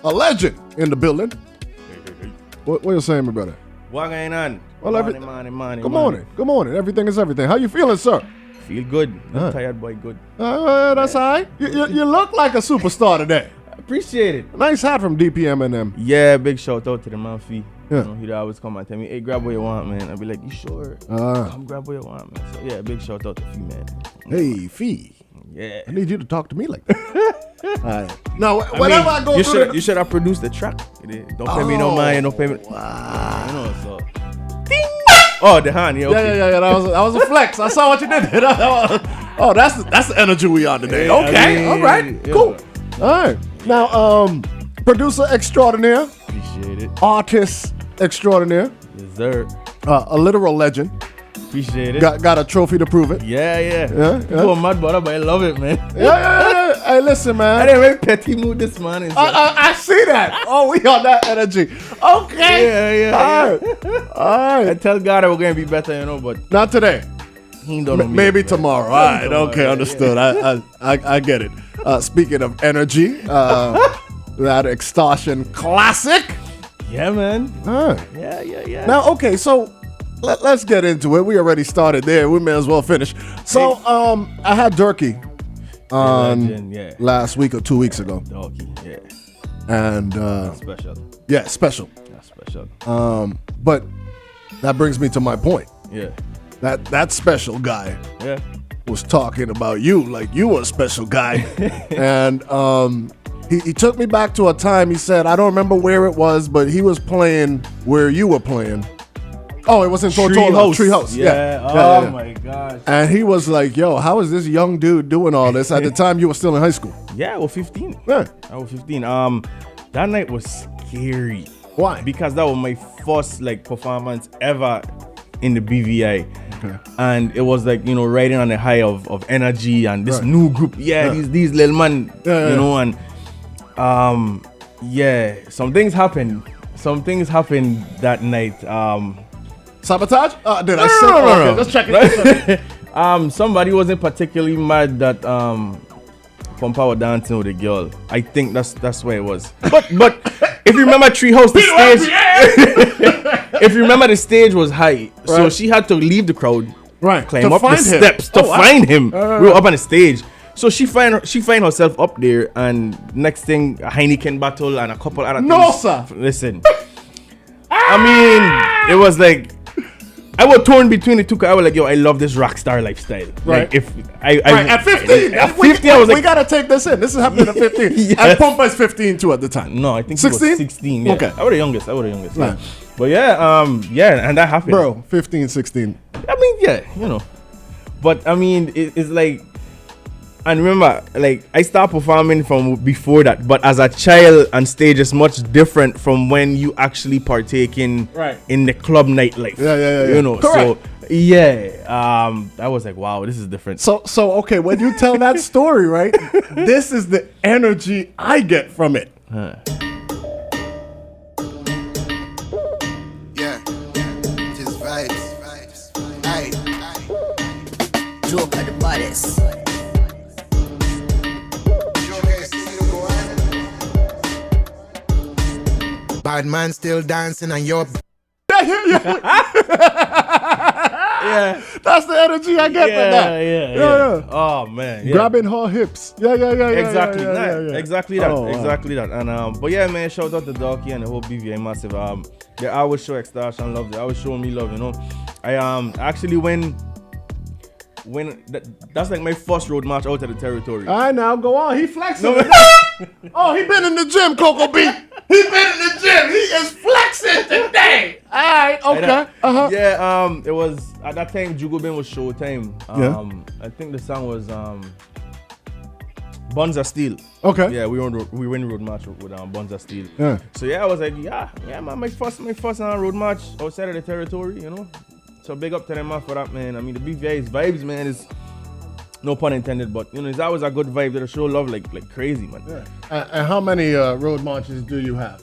a legend in the building. Hey. What you saying, my brother? What going on? Well, Morning. Good morning. Everything is everything. How you feeling, sir? Feel good. I'm tired, boy. Good. That's all right. You look like a superstar today. Appreciate it. Nice hat from DPM and them. Yeah, big shout out to the man fee. Yeah. You know, he'd always come and tell me, hey, grab what you want, man. I'd be like, you sure? Come grab what you want, man. So yeah, big shout out to Fee, man. Hey, Fee. Yeah. I need you to talk to me like that. All right. Now, whenever I go through you should have produced the track. Don't pay me no mind. Don't pay me. Wow. You know, so. Ding! Oh, the hand. Yeah, okay. Yeah. That was a flex. I saw what you did there. Oh, that's the energy we are today. Yeah, okay. All right. Yeah. Cool. All right. Now, producer extraordinaire. Appreciate it. Artist extraordinaire. Dessert. A literal legend. Appreciate it. Got a trophy to prove it. Yeah. People are mad, but I love it, man. Yeah. Hey, listen, man. I didn't make petty mood this morning. So. I see that. Oh, we on that energy. Okay. Yeah. All right. I tell God I was going to be better, but Not today. he don't know me. Maybe tomorrow. All right. Tomorrow, Okay. yeah, Understood. I get it. Speaking of energy, that extortion classic. Yeah, man. All right. Yeah. Now, okay. So let's get into it. We already started there. We may as well finish. So, I had Durkee on Legend, last week or 2 weeks ago, Doggy, yeah. and Special. special. That's special. But that brings me to my point. Yeah. That special guy Yeah. was talking about you like you were a special guy, and he took me back to a time. He said, I don't remember where it was, but he was playing where you were playing. Oh, it was in Tortola. Treehouse. Yeah. My gosh. And he was like, yo, how is this young dude doing all this at the time you were still in high school? Yeah, I was 15. Yeah. I was 15. That night was scary. Why? Because that was my first performance ever in the BVI. Okay. And it was riding on the high of energy and this new group. These little man, and some things happened. That night. Sabotage? Did I say? No. Just check it. Somebody wasn't particularly mad that Pompa was dancing with a girl. I think that's where it was. But if you remember Treehouse, the stage. If you remember, the stage was high, so she had to leave the crowd, climb up the steps to find him. We were up on the stage, so she find herself up there, and next thing a Heineken bottle and a couple other things. No, sir. Listen, I mean, it was like. I was torn between the two. I was like, yo, I love this rock star lifestyle. Right. Like, if at 15. At 15, I was like, we gotta take this in. This is happening at 15. Yes. And Pompa is 15 too at the time. No, I think 16? he was 16. Yeah. Okay. I was the youngest. Right. Yeah. But and that happened. Bro, 15, 16. I mean, But I mean, it's like, and remember, I started performing from before that, but as a child on stage is much different from when you actually partake in the club nightlife. Yeah. Correct. So I was like, wow, this is different. So okay, when you tell that story, right, this is the energy I get from it. Yeah, just vibes. Aye. Joke at the baddest. Bad man still dancing and you're Yeah. That's the energy I get from that. Yeah. Oh man. Yeah. Grabbing her hips. Yeah. Exactly that. Oh, Exactly that. And but yeah, man, shout out to Docky and the whole BVA massive. They always show extortion love. They always show me love. I actually when that's like my first road march out of the territory. All right, now go on. He flexing. Oh, he been in the gym, Coco B. He been in the gym. He is flexing today. All right, okay. Yeah. It was at that time. Jugobin was Showtime. I think the song was Buns Are Steel. Okay. Yeah, we win road march with Buns Are Steel. Yeah. So yeah, I was like, yeah, man, my first road march outside of the territory, So big up to them man for that, man. I mean, the BVI's vibes, man, is no pun intended, but it's always a good vibe. They show love like crazy, man. Yeah. And how many road marches do you have?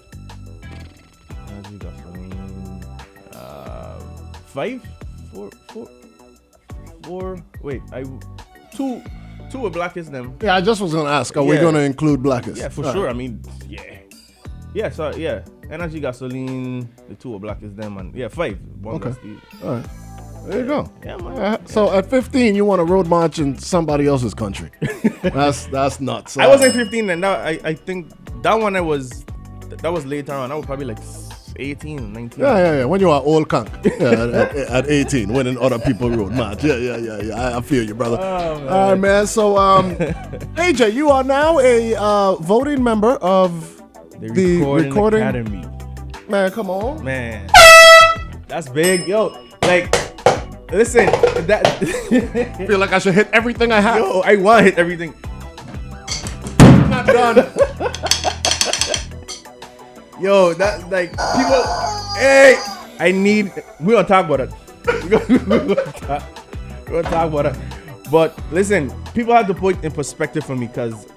5, 4. Wait, two with Blackest them. Yeah, I just was gonna ask. Are we gonna include Blackest? Yeah, for sure. I mean, yeah. Yeah, so yeah, Energy, Gasoline, the two were black is them, and yeah, 5. One Okay. got Steve. All right. There you go. Yeah, man. So at 15, you want to road march in somebody else's country. That's nuts. I wasn't 15 then. I think that one that was later on. I was probably like 18, 19. Yeah. When you are old conk. Yeah, at 18, winning other people road march. Yeah. I feel you, brother. Oh, All right, man. So, AJ, you are now a voting member of the Recording Academy. Man, come on. Man, that's big, yo. Like, listen, that. I feel like I should hit everything I have. Yo, I want to hit everything. Not done. Yo, that like people. Hey, I need. We gonna talk about it. We're gonna talk about it. But listen, people have to put in perspective for me because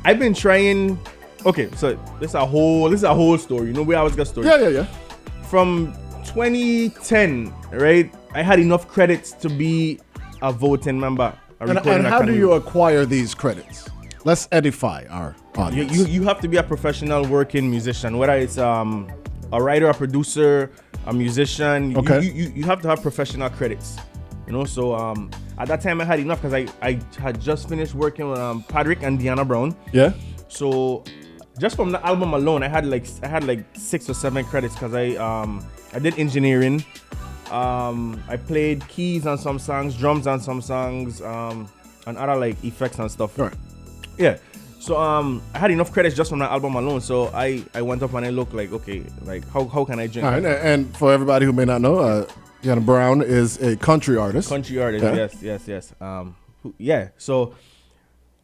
I've been trying. Okay, so this is a whole story. You know where I was got story. Yeah. From 2010, right? I had enough credits to be a voting member. And how do you acquire these credits? Let's edify our audience. You have to be a professional working musician, whether it's a writer, a producer, a musician. Okay. You have to have professional credits. You know, so at that time I had enough because I had just finished working with Patrick and Deanna Brown. Yeah. So just from the album alone, I had like 6 or 7 credits because I did engineering. I played keys on some songs, drums on some songs, and other like effects and stuff. Right. Yeah. So I had enough credits just from that album alone. So I went up and I looked like, okay, like how can I drink? All right. And for everybody who may not know, Deanna Brown is a country artist. Yes. Yeah. So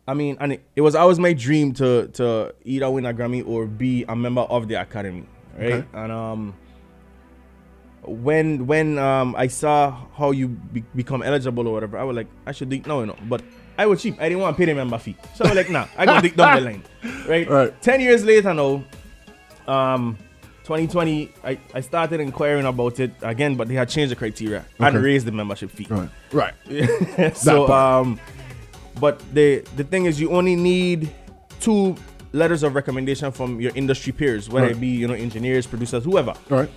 I mean, and it was always my dream to either win a Grammy or be a member of the Academy, right? Okay. And when I saw how you become eligible or whatever, I was like, I should think no, but I was cheap. I didn't want to pay the member fee, so I was like, nah, I gonna dig down the line, right? Right. 10 years later now, 2020, I started inquiring about it again, but they had changed the criteria and raised the membership fee. Right. So but the thing is, you only need 2 letters of recommendation from your industry peers, whether it be engineers, producers, whoever. Right.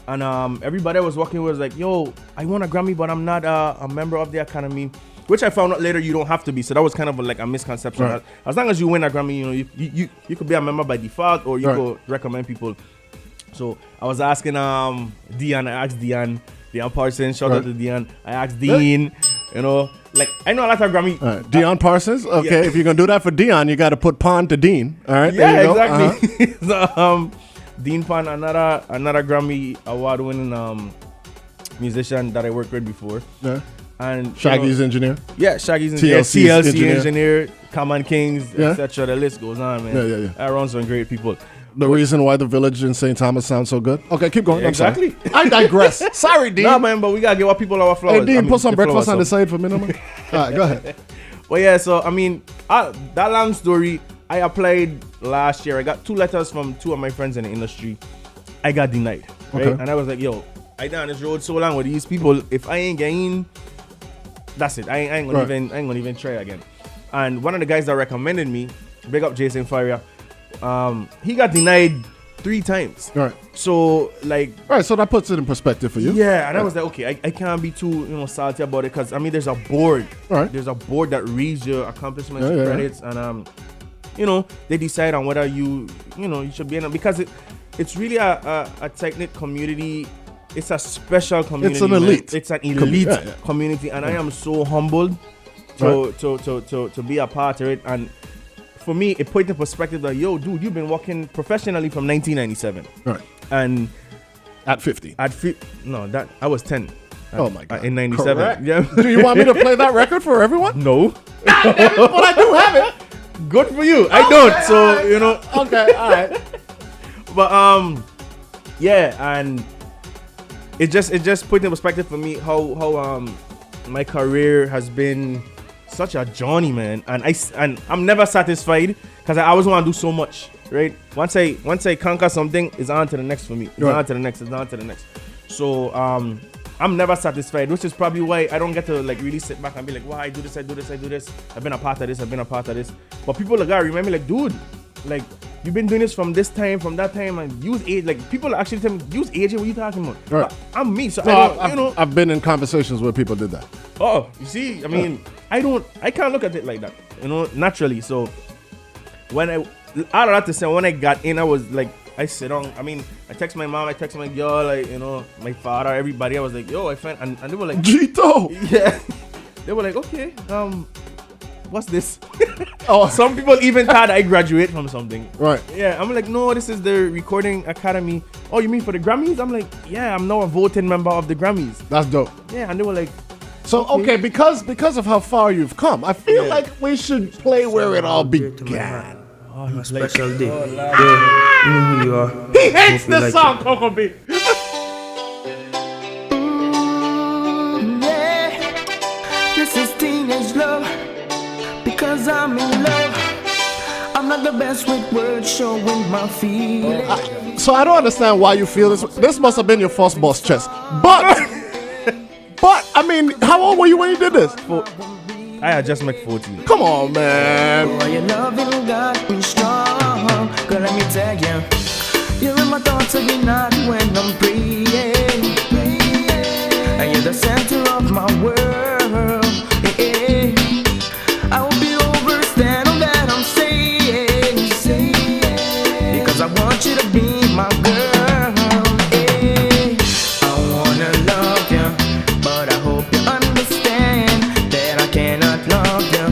And everybody I was working with was like, yo, I want a Grammy, but I'm not a member of the Academy, which I found out later you don't have to be. So that was kind of like a misconception. Right. As long as you win a Grammy, you could be a member by default, or you could recommend people. So I was asking Dean, I asked Dean Parsons, shout out to Dean. I asked Dean, like I know a lot of Grammy. Dion Parsons. Okay, Yeah. if you're gonna do that for Dion, you got to put Pond to Dean. All right. Yeah, there you go. exactly. So, Dean Pan, another Grammy award-winning musician that I worked with before. Yeah. And Shaggy's engineer. Yeah, Shaggy's engineer, TLC's engineer, Common Kings, Yeah. etc. The list goes on, man. Yeah. I run some great people. The reason why the village in St. Thomas sounds so good. Okay, keep going. I'm sorry. Exactly. I digress. Sorry, Dean. Nah, man, but we gotta give our people our flowers. Hey, Dean, put some the breakfast flowers, on the so. side for me, no, man. All right, go ahead. Well, yeah, so I mean, that long story, I applied last year. I got 2 letters from 2 of my friends in the industry. I got denied, right? Okay. And I was like, yo, I done this road so long with these people. If I ain't getting, that's it. I ain't gonna even try again. And one of the guys that recommended me, big up Jason Faria, he got denied 3 times. All right. So like, All right, so that puts it in perspective for you. yeah, and I was like, okay, I can't be too salty about it, because I mean, there's a board. All right. There's a board that reads your accomplishments, Yeah. credits, and they decide on whether you should be in it, because it's really a tight-knit community. It's a special community. It's an man. elite. It's an elite Yeah. community, and I am so humbled to be a part of it. And for me, it put in perspective that, yo, dude, you've been working professionally from 1997. Right. And At 50. I was 10. Oh, my God. In 97. Correct. Yeah. Do you want me to play that record for everyone? No. But I do have it. Good for you. I don't. So, Okay, all right. But yeah, and it just put in perspective for me how my career has been such a journey, man. And I'm never satisfied, because I always want to do so much, right? Once I conquer something, it's on to the next for me. It's on to the next. It's on to the next. So I'm never satisfied, which is probably why I don't get to like really sit back and be like, wow, I do this. I've been a part of this. But people like, gotta remember, like, dude, like, you've been doing this from this time, from that time, and use age. Like people actually tell me, use age. What are you talking about? Right. I'm me, so No, I don't. I've been in conversations where people did that. Oh, you see, I mean, I can't look at it like that, naturally. So when out of that to say, when I got in, I was like, I sit on. I mean, I text my mom, I text my girl, like my father, everybody. I was like, yo, I found, and they were like, Gito. yeah, they were like, okay, what's this? Oh, Some people even thought I graduate from something. right. Yeah, I'm like, no, this is the Recording Academy. Oh, you mean for the Grammys? I'm like, yeah, I'm now a voting member of the Grammys. That's dope. Yeah, and they were like, So okay, because of how far you've come, I feel like we should play where it all began. oh, he's like, Special day. Yeah, you know who you are. He hates Hope you this like song, Coco B. This is teenage love, because I'm in love. I'm not the best with words, showing my feelings. So I don't understand why you feel this. This must have been your first boss chest. But I mean, how old were you when you did this? I had just met 14. Come on, man. Boy, your loving got me strong. Girl, let me tell you, you're in my thoughts every night when I'm praying. And you're the center of my world. Yeah. I will be overstand all that I'm saying. Because I want you to be my girl. Yeah. I wanna love you, but I hope you understand that I cannot love you.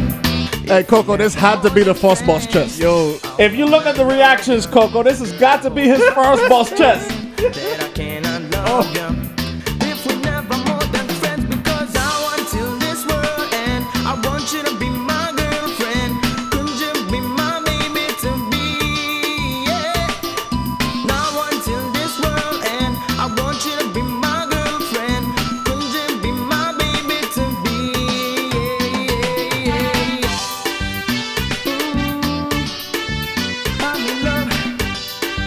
Hey, Coco, this had to be the first boss chest. Yo, If you look at the reactions, Coco, this has got to be his first boss chest. That I cannot love you. If we never more than friends, because I want till this world end. I want you to be my girlfriend. Couldn't you be my baby to be? Yeah. Now until this world end, I want you to be my girlfriend. Couldn't you be my baby to be? Yeah. I'm in love.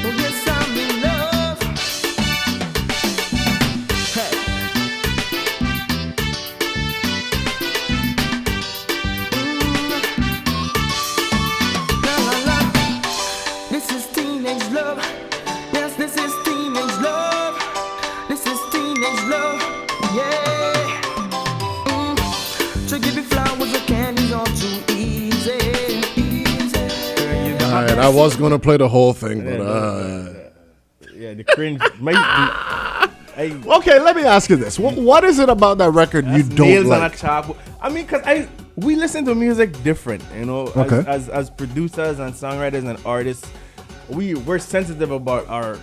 Oh yes, I'm in love. Hey. La, la, la. This is teenage love. Yes, this is teenage love. This is teenage love. Yeah. To give you flowers or candies all too easy. Girl, you got All right, I was going to play the whole thing, but yeah, the cringe. okay, let me ask you this. What is it about that record you don't nails on a like? chalkboard. I mean, cause we listen to music different, Okay. as producers and songwriters and artists, we're sensitive about our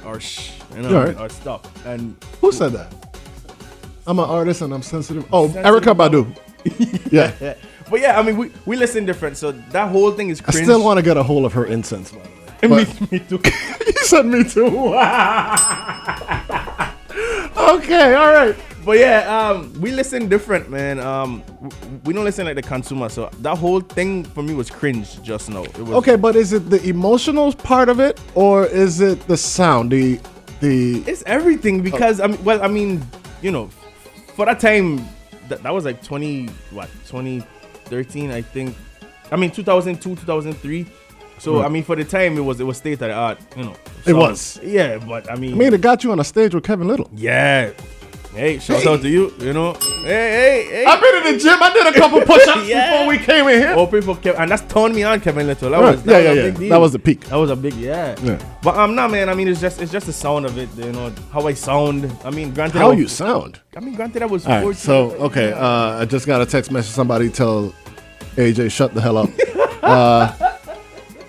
Right. our stuff. And Who said that? I'm an artist and I'm sensitive. Oh, Sensitive Erica about- Badu. Yeah. but yeah, I mean, we listen different, so that whole thing is I cringe. still want to get a hold of her incense, by the way. But- me too. You said me too. Okay, all right. But yeah, we listen different, man. We don't listen like the consumer, so that whole thing for me was cringe just now. It was, Okay, but is it the emotional part of it, or is it the sound? The it's everything because I mean, for that time, that was like 2013, I think. I mean, 2002, 2003. So Right. I mean, for the time, it was state of the art. It song. was. Yeah, but I mean, it got you on a stage with Kevin Little. yeah. Hey, shout out to you. Hey. I've been in the gym. I did a couple push-ups Yeah. before we came in here. Oh, people kept, and that's turned me on, Kevin Little. That Right. was a big deal. That was the peak. That was a big, yeah. But nah, man. I mean, it's just the sound of it. How I sound. I mean, granted, How you sound? I mean, granted, I was All 14. right, so okay, I just got a text message. Somebody tell AJ shut the hell up.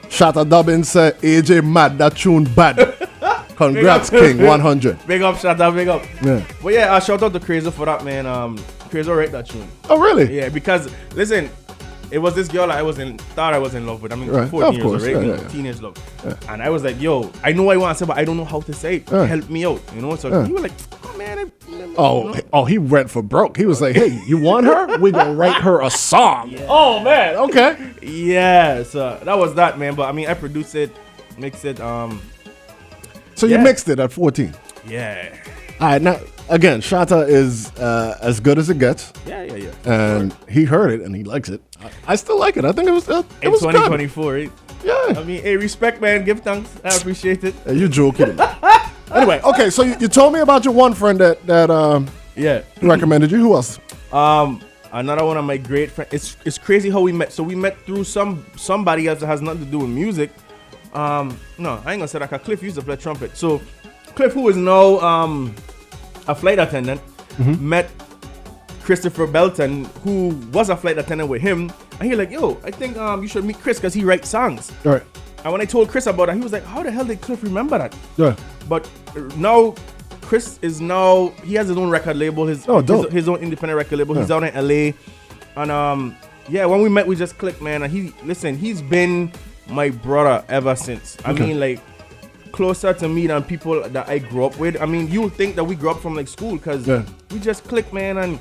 Shatta Dubbin said AJ mad, that tune bad. Congrats, King 100. Big up, shout out, big up. Yeah. But yeah, shout out to Crazy for that, man. Crazy wrote that tune. Oh really? Yeah, because listen, it was this girl thought I was in love with. I mean, Right. 14 Of years course, old, right? yeah. Teenage love. And I was like, yo, I know what I want to say, but I don't know how to say it. Yeah. Help me out, So you were like, oh man, He went for broke. He was like, hey, you want her? We gonna write her a song. Oh man, okay. yeah. So that was that, man. But I mean, I produced it, mixed it. So you Yeah. mixed it at 14. Yeah. All right, now again, Shatta is as good as it gets, Yeah. and he heard it and he likes it. I still like it. I think it was In good. 2024, right? Yeah. I mean, hey, respect, man. Give thanks. I appreciate it. Hey, you joking. Anyway, okay, so you told me about your one friend that Yeah. recommended you. Who else? Another one of my great friends. It's crazy how we met. So we met through somebody else that has nothing to do with music. No, I ain't gonna say that. 'Cause Cliff used to play trumpet. So Cliff, who is now a flight attendant, met Christopher Belton, who was a flight attendant with him, and he like, yo, I think you should meet Chris because he writes songs. All right. And when I told Chris about that, he was like, how the hell did Cliff remember that? Yeah. But now Chris is now, he has his own record label, his own independent record label. He's out in LA. And yeah, when we met, we just clicked, man. And he's been my brother ever since. I mean, like, closer to me than people that I grew up with. I mean, you would think that we grew up from like school because we just clicked, man. And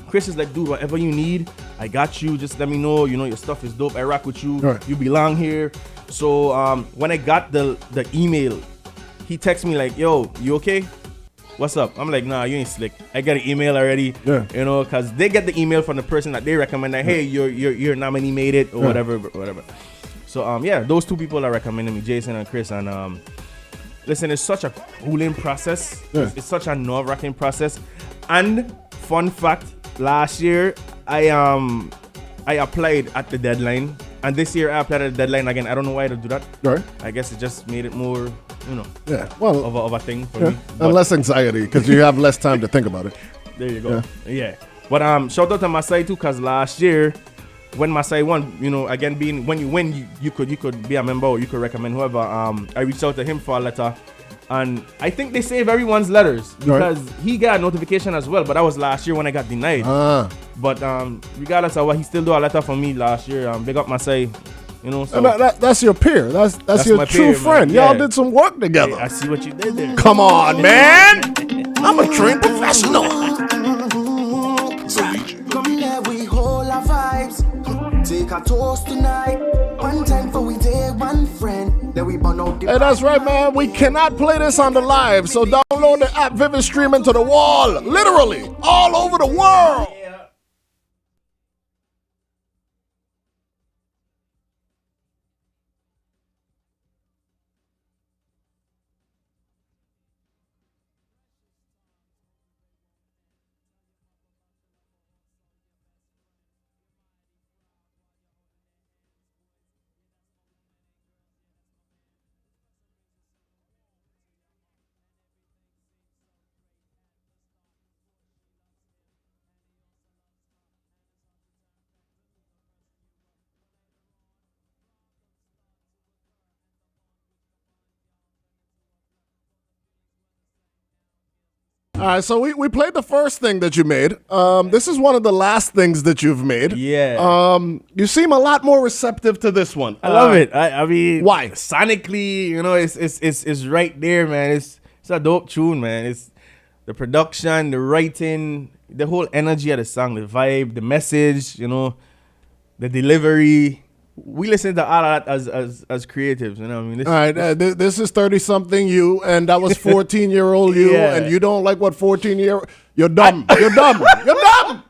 Chris is like, dude, whatever you need, I got you. Just let me know. You know, your stuff is dope. I rock with you. Right. You belong here. So when I got the email, he texted me like, yo, you okay? What's up? I'm like, nah, you ain't slick. I got an email already. Yeah. You know, because they get the email from the person that they recommend that, hey, your nominee made it or whatever. So yeah, those two people are recommending me, Jason and Chris. And listen, it's such a cooling process. Yeah. It's such a nerve-wracking process. And fun fact, last year I applied at the deadline, and this year I applied at the deadline again. I don't know why to do that. Right. I guess it just made it more, you know, of a thing for me. And less anxiety because you have less time to think about it. There you go. Yeah. But shout out to Masai too, because last year when Masai won, you know, again being when you win, you could be a member or you could recommend whoever. I reached out to him for a letter. And I think they save everyone's letters because he got a notification as well. But that was last year when I got denied. But regardless of what, he still do a letter for me last year. Big up Masai, you know. So that's your peer. That's your true friend. Y'all did some work together. Hey, I see what you did there. Come on, man. I'm a trained professional. Come here, we hold our vibes. Take a toast tonight. One time for we take one friend. Then we burn out the Hey, that's right, man. We cannot play this on the live, so download the app Vivid Streaming to the wall. Literally, all over the world. All right, so we played the first thing that you made. This is one of the last things that you've made. Yeah. You seem a lot more receptive to this one. I love it. I mean, why? Sonically, you know, it's right there, man. It's a dope tune, man. It's the production, the writing, the whole energy of the song, the vibe, the message, you know, the delivery. We listen to all of that as creatives, you know what I mean? All right, this is 30-something you, and that was 14-year-old you, and you don't like what 14-year... You're dumb. You're dumb. You're dumb.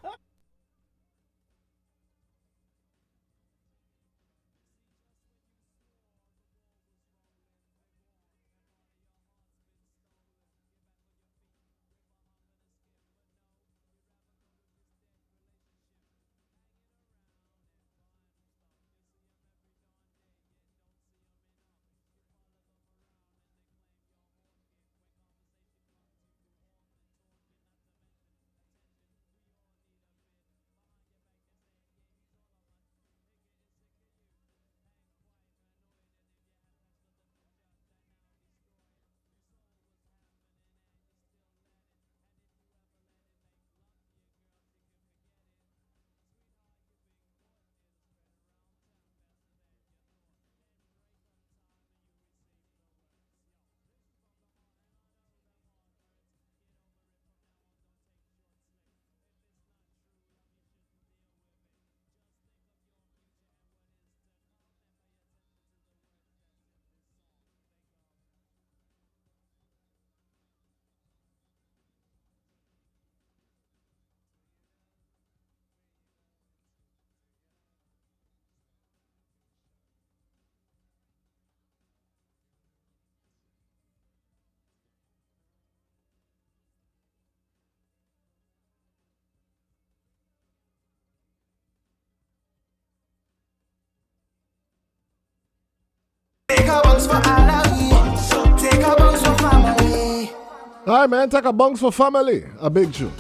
All right, man. Take a bunks for family. A big tune.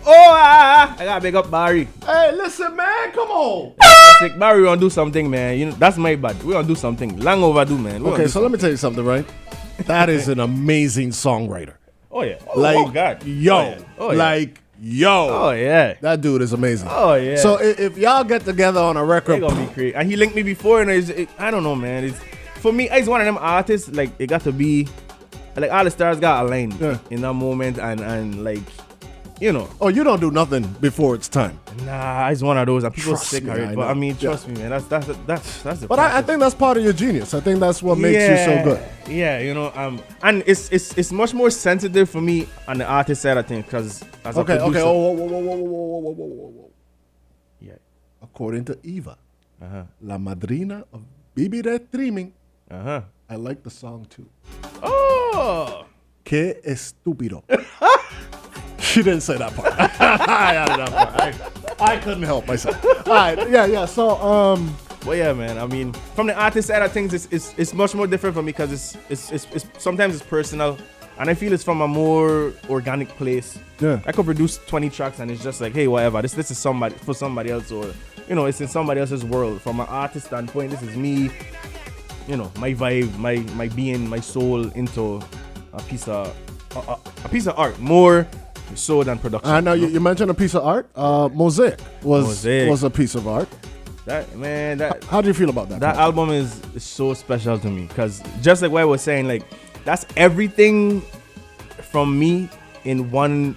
I gotta big up Barry. Hey, listen, man. Come on. Sick Barry, we gonna do something, man. You know, that's my bad. We gonna do something. Long overdue, man. Okay, so let me tell you something, right? That is an amazing songwriter. Oh yeah. Oh, Like, oh God. yo. Oh, yeah. Oh, yeah. Like, yo. Oh yeah. That dude is amazing. Oh yeah. So if y'all get together on a They record, gonna be great. And he linked me before, and I don't know, man. It's for me. It's one of them artists. Like it got to be, like all the stars got aligned in that moment, and like, you know. oh, you don't do nothing before it's time. Nah, it's one of those. And people Trust sick me, of I it, but know. I mean, trust me, man. That's the. But I think that's part of your genius. I think that's what makes you so good. Yeah, you know, and it's much more sensitive for me on the artist side of things because as a Okay. producer, Whoa. yeah, According to Eva, la madrina of Bibi Red Streaming, I like the song too. Oh, Que estúpido. She didn't say that part. I added that part. I couldn't help myself. All right, yeah. So, well, yeah, man. I mean, from the artist side of things, it's much more different for me because it's sometimes it's personal, and I feel it's from a more organic place. Yeah. I could produce 20 tracks and it's just like, hey, whatever. This is somebody for somebody else, or you know, it's in somebody else's world. From an artist standpoint, this is me. You know, my vibe, my being, my soul into a piece of art more so than production. I know you mentioned a piece of art. Mosaic was a piece of art. That man, that How do you feel about that? that album is so special to me because just like what I was saying, like that's everything from me in one,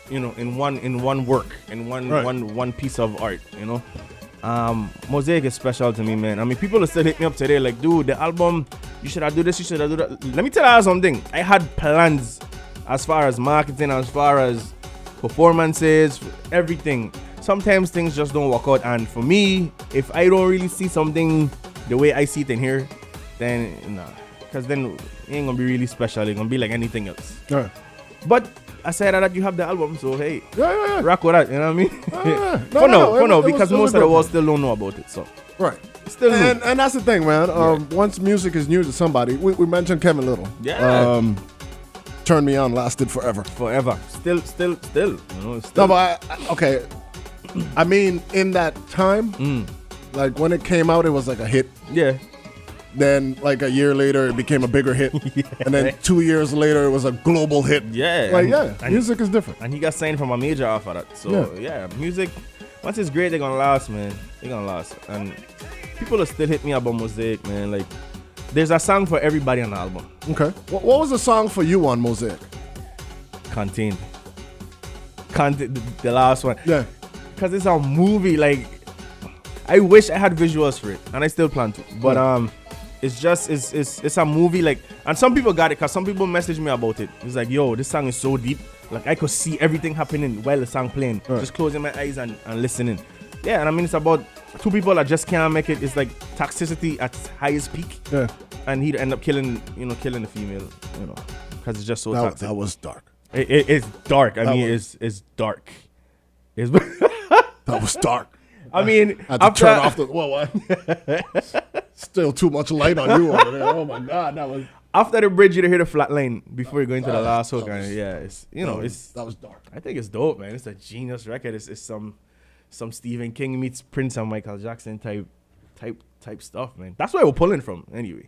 you know, in one work, in one Right. one piece of art, you know. Mosaic is special to me, man. I mean, people are still hitting me up today, like, dude, the album, you should have do this, you should have do that. Let me tell you something. I had plans as far as marketing, as far as performances, everything. Sometimes things just don't work out, and for me, if I don't really see something the way I see it in here, then nah, because then it ain't gonna be really special. It's gonna be like anything else. Yeah. But aside of that, you have the album, so hey, Yeah. rock with that. You know what I mean? Yeah. For now, it was- because it was most of the good, world man. still don't know about it. So Right. still new. And that's the thing, man. Once music is new to somebody, we mentioned Kevin Little. Yeah. Turn Me On lasted forever. Forever. Still. You know, No, still. but okay. I mean, in that time, like when it came out, it was like a hit. Yeah. Then, like a year later, it became a bigger hit. And then 2 years later, it was a global hit. Yeah. Like, and, music is different. And he got signed from a major after that. So yeah, music. Once it's great, they're gonna last, man. They're gonna last. And people are still hitting me about Mosaic, man. Like, there's a song for everybody on the album. Okay. What was the song for you on Mosaic? Contained. The last one. Yeah. Because it's a movie. Like, I wish I had visuals for it, and I still plan to. But it's just it's a movie. Like, and some people got it because some people messaged me about it. It's like, yo, this song is so deep. Like, I could see everything happening while the song playing. Right. Just closing my eyes and listening. Yeah, and I mean, it's about two people that just can't make it. It's like toxicity at its highest peak. Yeah. And he'd end up killing the female, you know, because it's just so toxic. That was dark. It's dark. I mean, was- it's dark. It's That was dark. I mean, I had to after, turn off the. What? Still too much light on you over there. Oh my God, that was. after the bridge, you hear the flat line before you go into the last hook. And yeah, it's That was dark. I think it's dope, man. It's a genius record. It's some Stephen King meets Prince and Michael Jackson type stuff, man. That's where we're pulling from, anyway.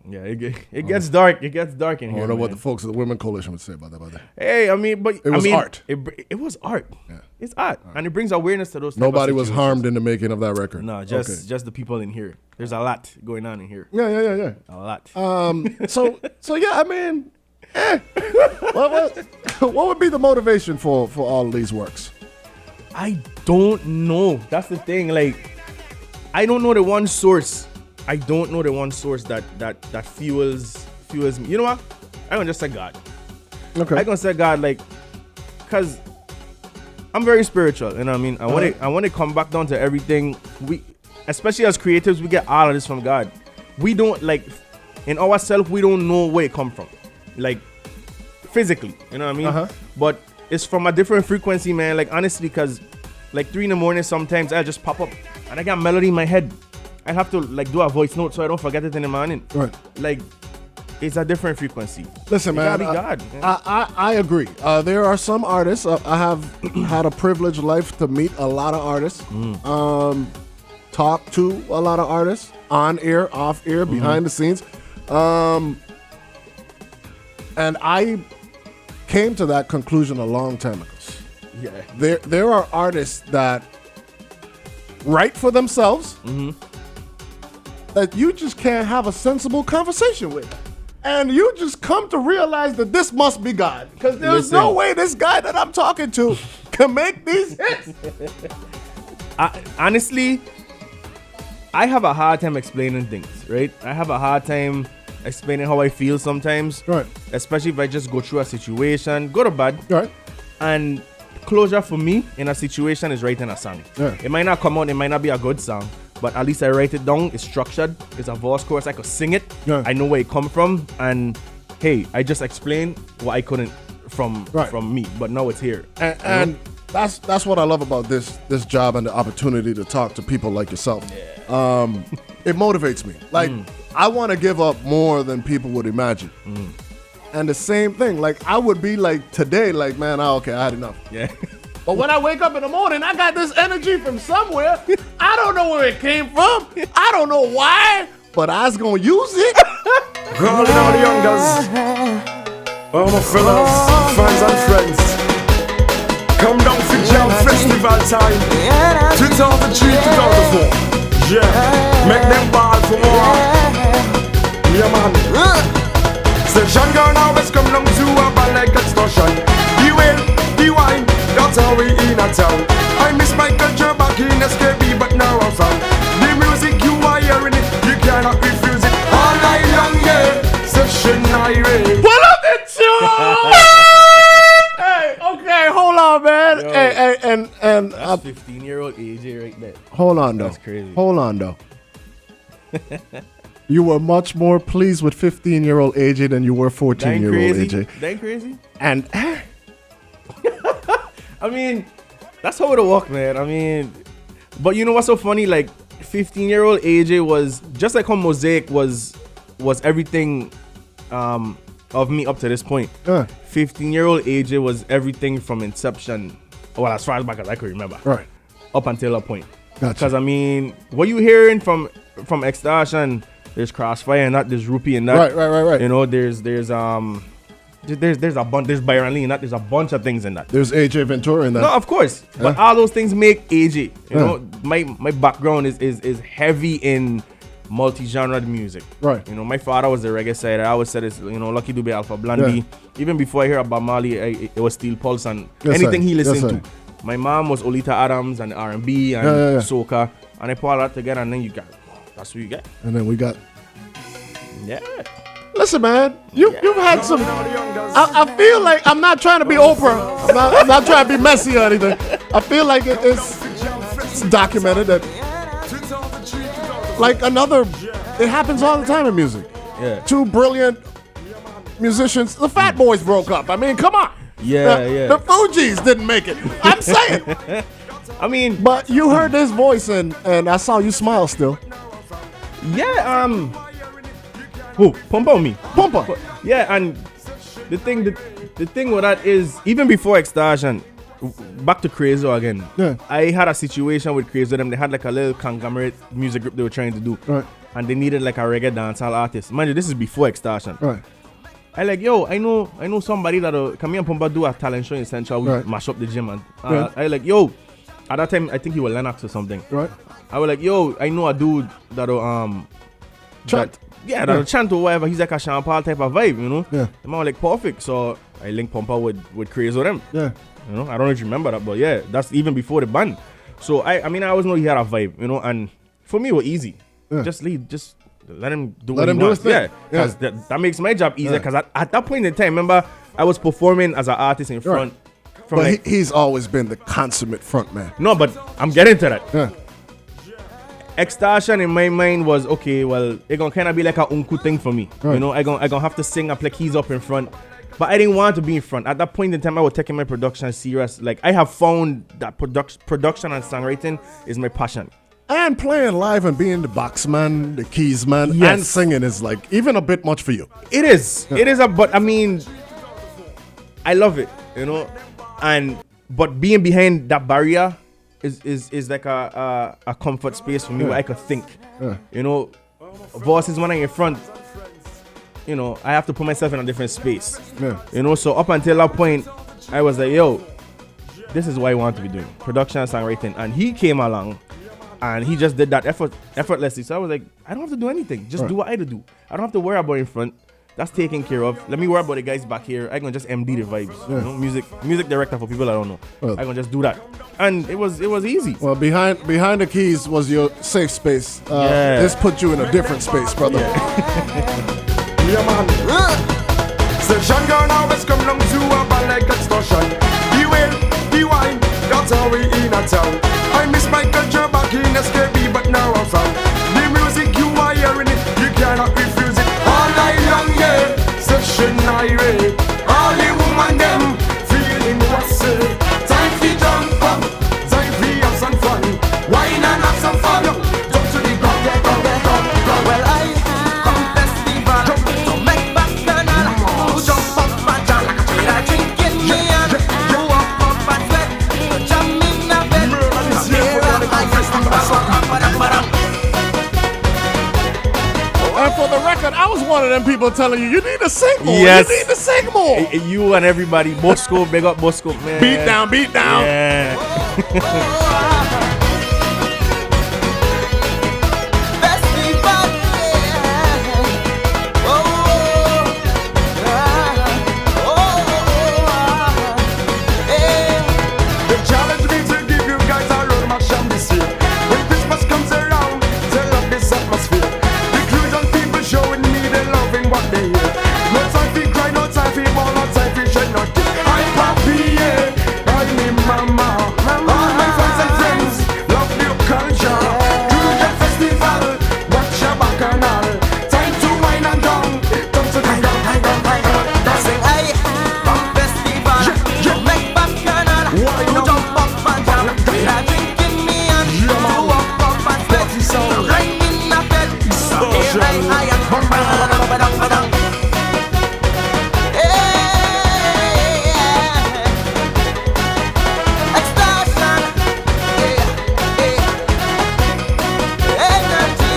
Yeah, it gets dark. It gets dark in I here. wonder what man. the folks of the Women Coalition would say about that. Hey, I mean, but It was I mean, art. It was art. Yeah. It's art, and it brings awareness to those. type of Nobody was situations. harmed in the making of that record. No, just the people in here. There's a lot going on in here. Yeah. A lot. So yeah, I mean, what would be the motivation for all these works? I don't know. That's the thing. Like, I don't know the one source. I don't know the one source that fuels me. You know what? I'm gonna just say God. Okay. I'm gonna say God, like, cause I'm very spiritual. You know what I mean? I want to come back down to everything. We, especially as creatives, we get all of this from God. We don't, like, in ourselves, we don't know where it come from, like, physically. You know what I mean? But it's from a different frequency, man. Like, honestly, because like 3 a.m. sometimes I just pop up and I got melody in my head. I have to, like, do a voice note so I don't forget it in the morning. Right. Like, it's a different frequency. Listen, It man, gotta be God, man. I agree. There are some artists. I have had a privileged life to meet a lot of artists, talk to a lot of artists on air, off air, behind the scenes, and I came to that conclusion a long time ago. Yeah. There are artists that write for themselves that you just can't have a sensible conversation with. And you just come to realize that this must be God. Because there's no way this guy that I'm talking to can make these hits. Honestly, I have a hard time explaining things, right? I have a hard time explaining how I feel sometimes. Right. Especially if I just go through a situation, good or bad. Right. And closure for me in a situation is writing a song. Yeah. It might not come out, it might not be a good song, but at least I write it down. It's structured. It's a verse chorus. I could sing it. Yeah. I know where it come from, and hey, I just explained what I couldn't from me, but now it's here. And that's what I love about this job and the opportunity to talk to people like yourself. Yeah. It motivates me. Like I want to give up more than people would imagine. And the same thing, like I would be like today, like, man, okay, I had enough. Yeah. But when I wake up in the morning, I got this energy from somewhere. I don't know where it came from. I don't know why, but I was gonna use it. Calling all the youngers, all my fellas, fans and friends. Come down for Jam Festival time. 2003, 2004. Yeah, make them ball for more. Yeah, man. Section girl always come down to a ball like extortion. The will, the wine, that's how we in a town. I miss my culture back in SKB, but now I'm found. The music you are hearing it, you cannot refuse it. All night long, yeah, section irate. Pull up the tune! Hey, okay, hold on, man. Yo. Hey, and That's 15-year-old AJ right there. hold on though. That's crazy. Hold on though. You were much more pleased with 15-year-old AJ than you were 14-year-old AJ. That crazy. And I mean, that's how it work, man. I mean, but you know what's so funny? Like, 15-year-old AJ was just like how Mosaic was everything of me up to this point. 15-year-old AJ was everything from inception. Well, as far as back as I could remember. right. Up until that point. Gotcha. Because I mean, what you hearing from Extortion, there's Crossfire and that, there's Rupee and that. Right. You know, there's a bunch, there's Byron Lee and that, there's a bunch of things in that. There's AJ Ventura in that. No, of course. But all those things make AJ. You know, my background is heavy in multi-genre music. Right. You know, my father was the reggae side. I always said it's, you know, Lucky Dube, Alpha Blondie. Yeah. Even before I hear about Marley, it was Steel Pulse and Yes, anything sir. he Yes, listened sir. to. My mom was Olita Adams and R&B and Yeah. soca. And I put all that together and then you got, that's what you get. And then we got. Yeah. Listen, man, you've had some. I feel like I'm not trying to be Oprah. I'm not trying to be messy or anything. I feel like it's documented that, like it happens all the time in music. Yeah. Two brilliant musicians. The Fat Boys broke up. I mean, come on. Yeah. The Fugees didn't make it. I'm saying. I mean, But you heard this voice and I saw you smile still. yeah, who? Pumpa me. Pumpa. Yeah, and the thing with that is, even before Extortion, back to Crazy again. Yeah. I had a situation with Crazy. They had like a little conglomerate music group they were trying to do. Right. And they needed like a reggae dancehall artist. Mind you, this is before Extortion. Right. I like, yo, I know somebody that'll come here and Pumpa do a talent show in Central. We Right. mash up the gym. And Right. I like, yo, at that time, I think he was Lennox or something. Right. I was like, yo, I know a dude that'll Chant. that'll chant or whatever. He's like a Sean Paul type of vibe, you know. Yeah. The man was like perfect. So I linked Pumpa with Crazy with them. Yeah. You know, I don't know if you remember that, but yeah, that's even before the band. So I mean I always know he had a vibe, you know, and for me it was easy. Yeah. Just let him do Let what him he do wants. his thing. Yeah, because Yeah. that makes my job easier. Yeah. Because at that point in time, remember, I was performing as an artist in front. From But like, he's always been the consummate front man. no, but I'm getting to that. Yeah. Extortion in my mind was, okay, well, it gonna kind of be like a unku thing for me. Right. You know, I gonna have to sing up like he's up in front. But I didn't want to be in front. At that point in time, I was taking my production serious. Like, I have found that production and songwriting is my passion. And playing live and being the box man, the keys man, Yes. and singing is like even a bit much for you. It is. It is but I mean, I love it, you know. But being behind that barrier is like a comfort space for me where I could think. You know, voices when I'm in front, you know, I have to put myself in a different space. Yeah. You know, so up until that point, I was like, yo, this is what I want to be doing. Production and songwriting. And he came along and he just did that effortlessly. So I was like, I don't have to do anything. Just do what I do. I don't have to worry about in front. That's taken care of. Let me worry about the guys back here. I can just MD the vibes. You know, music director for people I don't know. I can just do that. And it was easy. Well, behind the keys was your safe space. Yeah. This put you in a different space, brother. Yeah, man. Session girl always come down to a band like extortion. The way, the wine, that's how we in a town. I miss my culture back in SKB, but now I'm found. The music you are hearing it, you cannot refuse it. All night long, yeah, session irate. All the woman them feeling what's it. Time for jump up, time for have some fun. Wine and have some fun. Jump to the ground, ground. Well, I come festival to make back canal. Who jump up and jump? Did I drink in me and who up and sweat? Jump in the bed. Here I am. And for the record, I was one of them people telling you need to sing more. Yes. You need to sing more. You and everybody, Bosco, big up Bosco, man. Beat down, beat down. Yeah. They challenge me to give you guys a road march and this year. When Christmas comes around, they love this atmosphere. The crews and people showing me they loving what they hear. No time for cry, no time for ball, no time for shed no tears. I'm happy, yeah. I'm in mama. All my fans and friends love new culture. Through the festival, watch your back and all. Time to wine and down. Come to the ground. Sing I come festival to make back canal. Who jump up and jump? Did I drink in me and who up and sweat? Rain in the bed. Here I am. Ba-dang. Extortion. Energy.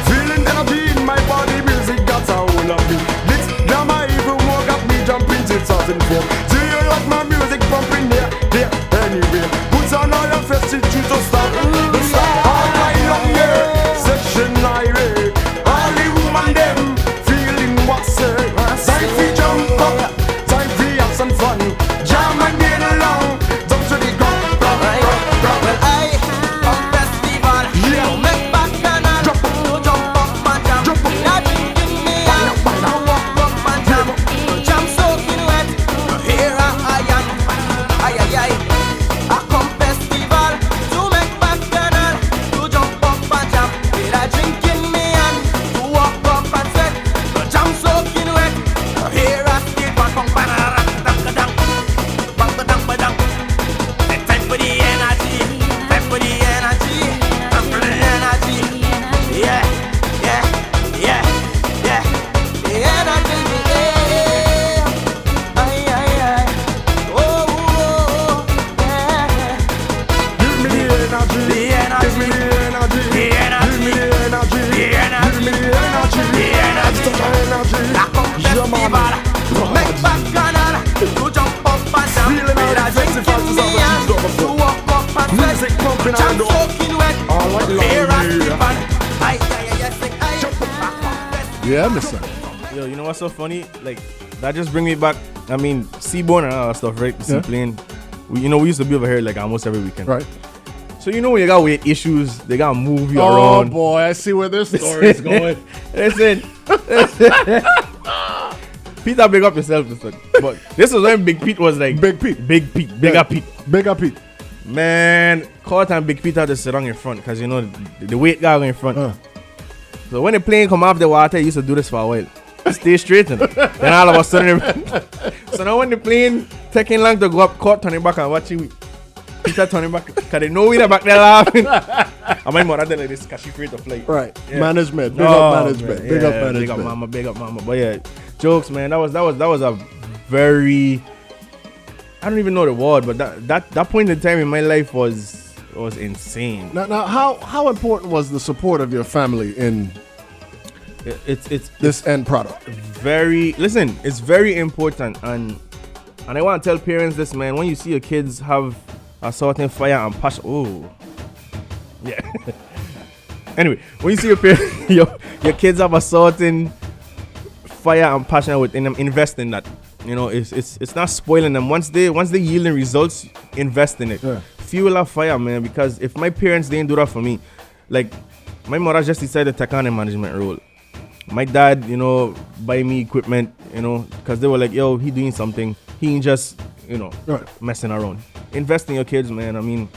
Feeling energy in my body, music got a hold of me. This glamour even more got me jumping till 2004. Do you like my music pumping there, anyway? Put on all your festive tunes to start. The start all night long, yeah. Section irate. All the woman them feeling what's it. Time for jump up, time for have some fun. Jam and get along, jump to the ground. Well, I come festival to make back canal. Who jump up and jump? Did I drink in me and who walk up and jump? Jump soaking wet. Here I am. Ay. I come festival to make back canal. Who jump up and jump? Did I drink in me and who walk up and sweat? Jump soaking wet. Here I skip and come back. Time for the energy, time for the energy, time for the energy. Yeah. The energy, yeah. Ay. Oh, yeah. Give me the energy, The energy. give me the energy, The energy. give me the energy, The energy. give me the energy, The energy. extra energy. I come Yeah, man. festival to make back canal. To jump up and down. Feeling all Did I the drink festivals in is me all the and cheese over to walk up and sweat? Music pumping Jump and down. soaking wet. All right, long, Here I yeah. skip and ay, sing ay. I come festival. Yeah, I miss that. Yo, you know what's so funny? Like, that just bring me back. I mean, Seaborn and all that stuff, right? Yeah. Seaplane. We used to be over here like almost every weekend. Right. So you know when you got weight issues, they got to move you Oh around. boy, I see where this story is going. Listen. Peter, big up yourself, listen. But this is when Big Pete was like Big Pete. bigger Pete. Big up Pete. Man, Court and Big Pete had to sit on in front because you know the weight guy in front. So when the plane come off the water, he used to do this for a while. Stay straight. Then all of a sudden, so now when the plane taking long to go up, Court turning back and watching, Peter turning back, because they know we there back there laughing. And my mother did like this, because she afraid to fly. Right. Yeah. Management. Big up management. Man, Big up yeah, management. Big up mama. But yeah, jokes, man. That was a very, I don't even know the word, but that point in time in my life was insane. Now, how important was the support of your family in It's this end product? it's very important, and I want to tell parents this, man. When you see your kids have a certain fire and passion, yeah. Anyway, when you see your kids have a certain fire and passion within them, invest in that. You know, it's not spoiling them. Once they yielding results, invest in it. Yeah. Fuel that fire, man. Because if my parents didn't do that for me, like my mother just decided to take on a management role. My dad, you know, buy me equipment, you know, because they were like, yo, he doing something. He ain't just, you know, Right. messing around. Invest in your kids, man. I mean,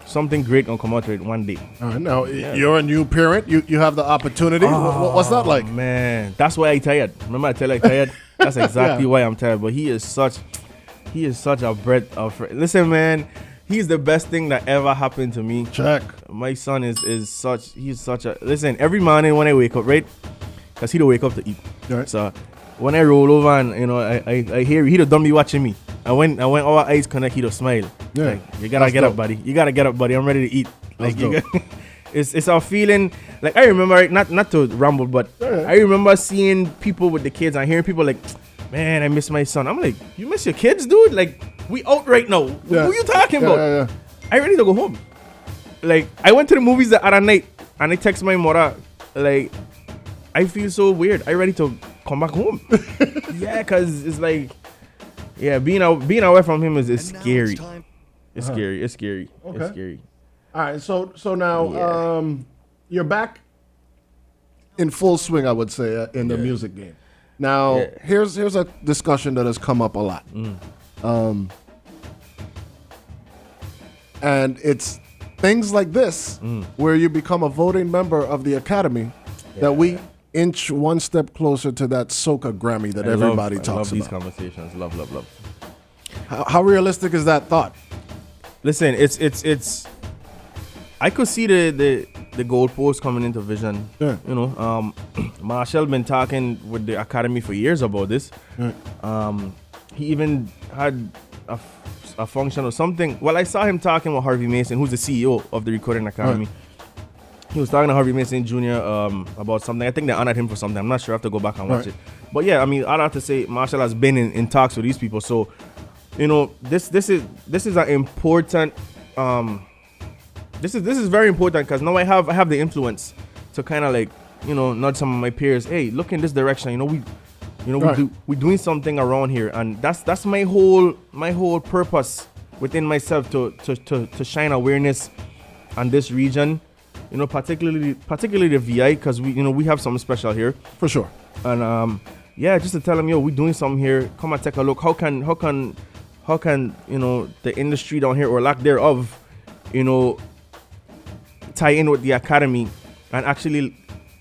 something great gonna come out of it one day. All right, now, you're a new parent. You have the opportunity. What's that like? Man, that's why I tired. Remember I tell you I tired? That's exactly why I'm tired. But he is such a breath of listen, man. He's the best thing that ever happened to me. Check. My son he's such a listen. Every morning when I wake up, right? Cause he don't wake up to eat. Right. So when I roll over and you know I hear he don't be watching me. And when our eyes connect, he don't smile. Yeah. Like, you gotta get up, buddy. You gotta get up, buddy. I'm ready to eat. Like That's dope. it's a feeling. Like I remember, not to ramble, but I remember seeing people with the kids and hearing people like, man, I miss my son. I'm like, you miss your kids, dude? Like we out right now. Yeah. Who you talking about? Yeah. I ready to go home. Like I went to the movies the other night and I text my mother like, I feel so weird. I ready to come back home. Yeah, cause it's like, yeah, being away from him is scary. It's scary. It's scary. Okay. It's scary. All right, so now Yeah. you're back in full swing, I would say, in the music game. Now, Yeah. here's a discussion that has come up a lot, and it's things like this where you become a voting member of the Academy that we inch one step closer to that soca Grammy that everybody I love talks these about. conversations. Love. How realistic is that thought? Listen, it's. I could see the goalpost coming into vision. Yeah. You know, Marshall been talking with the Academy for years about this. He even had a function or something. Well, I saw him talking with Harvey Mason, who's the CEO of the Recording Academy. He was talking to Harvey Mason Jr. About something. I think they honored him for something. I'm not sure. I have to go back and watch it. But yeah, I mean, I'd have to say Marshall has been in talks with these people. So, you know, this is an important. This is very important because now I have the influence to kind of like, you know, nudge some of my peers. Hey, look in this direction. You know, we're doing something around here, and that's my whole purpose within myself to shine awareness on this region. You know, particularly the VI, because we have something special here For sure. and yeah, just to tell them, yo, we're doing something here. Come and take a look. How can you know the industry down here or lack thereof, you know, tie in with the Academy and actually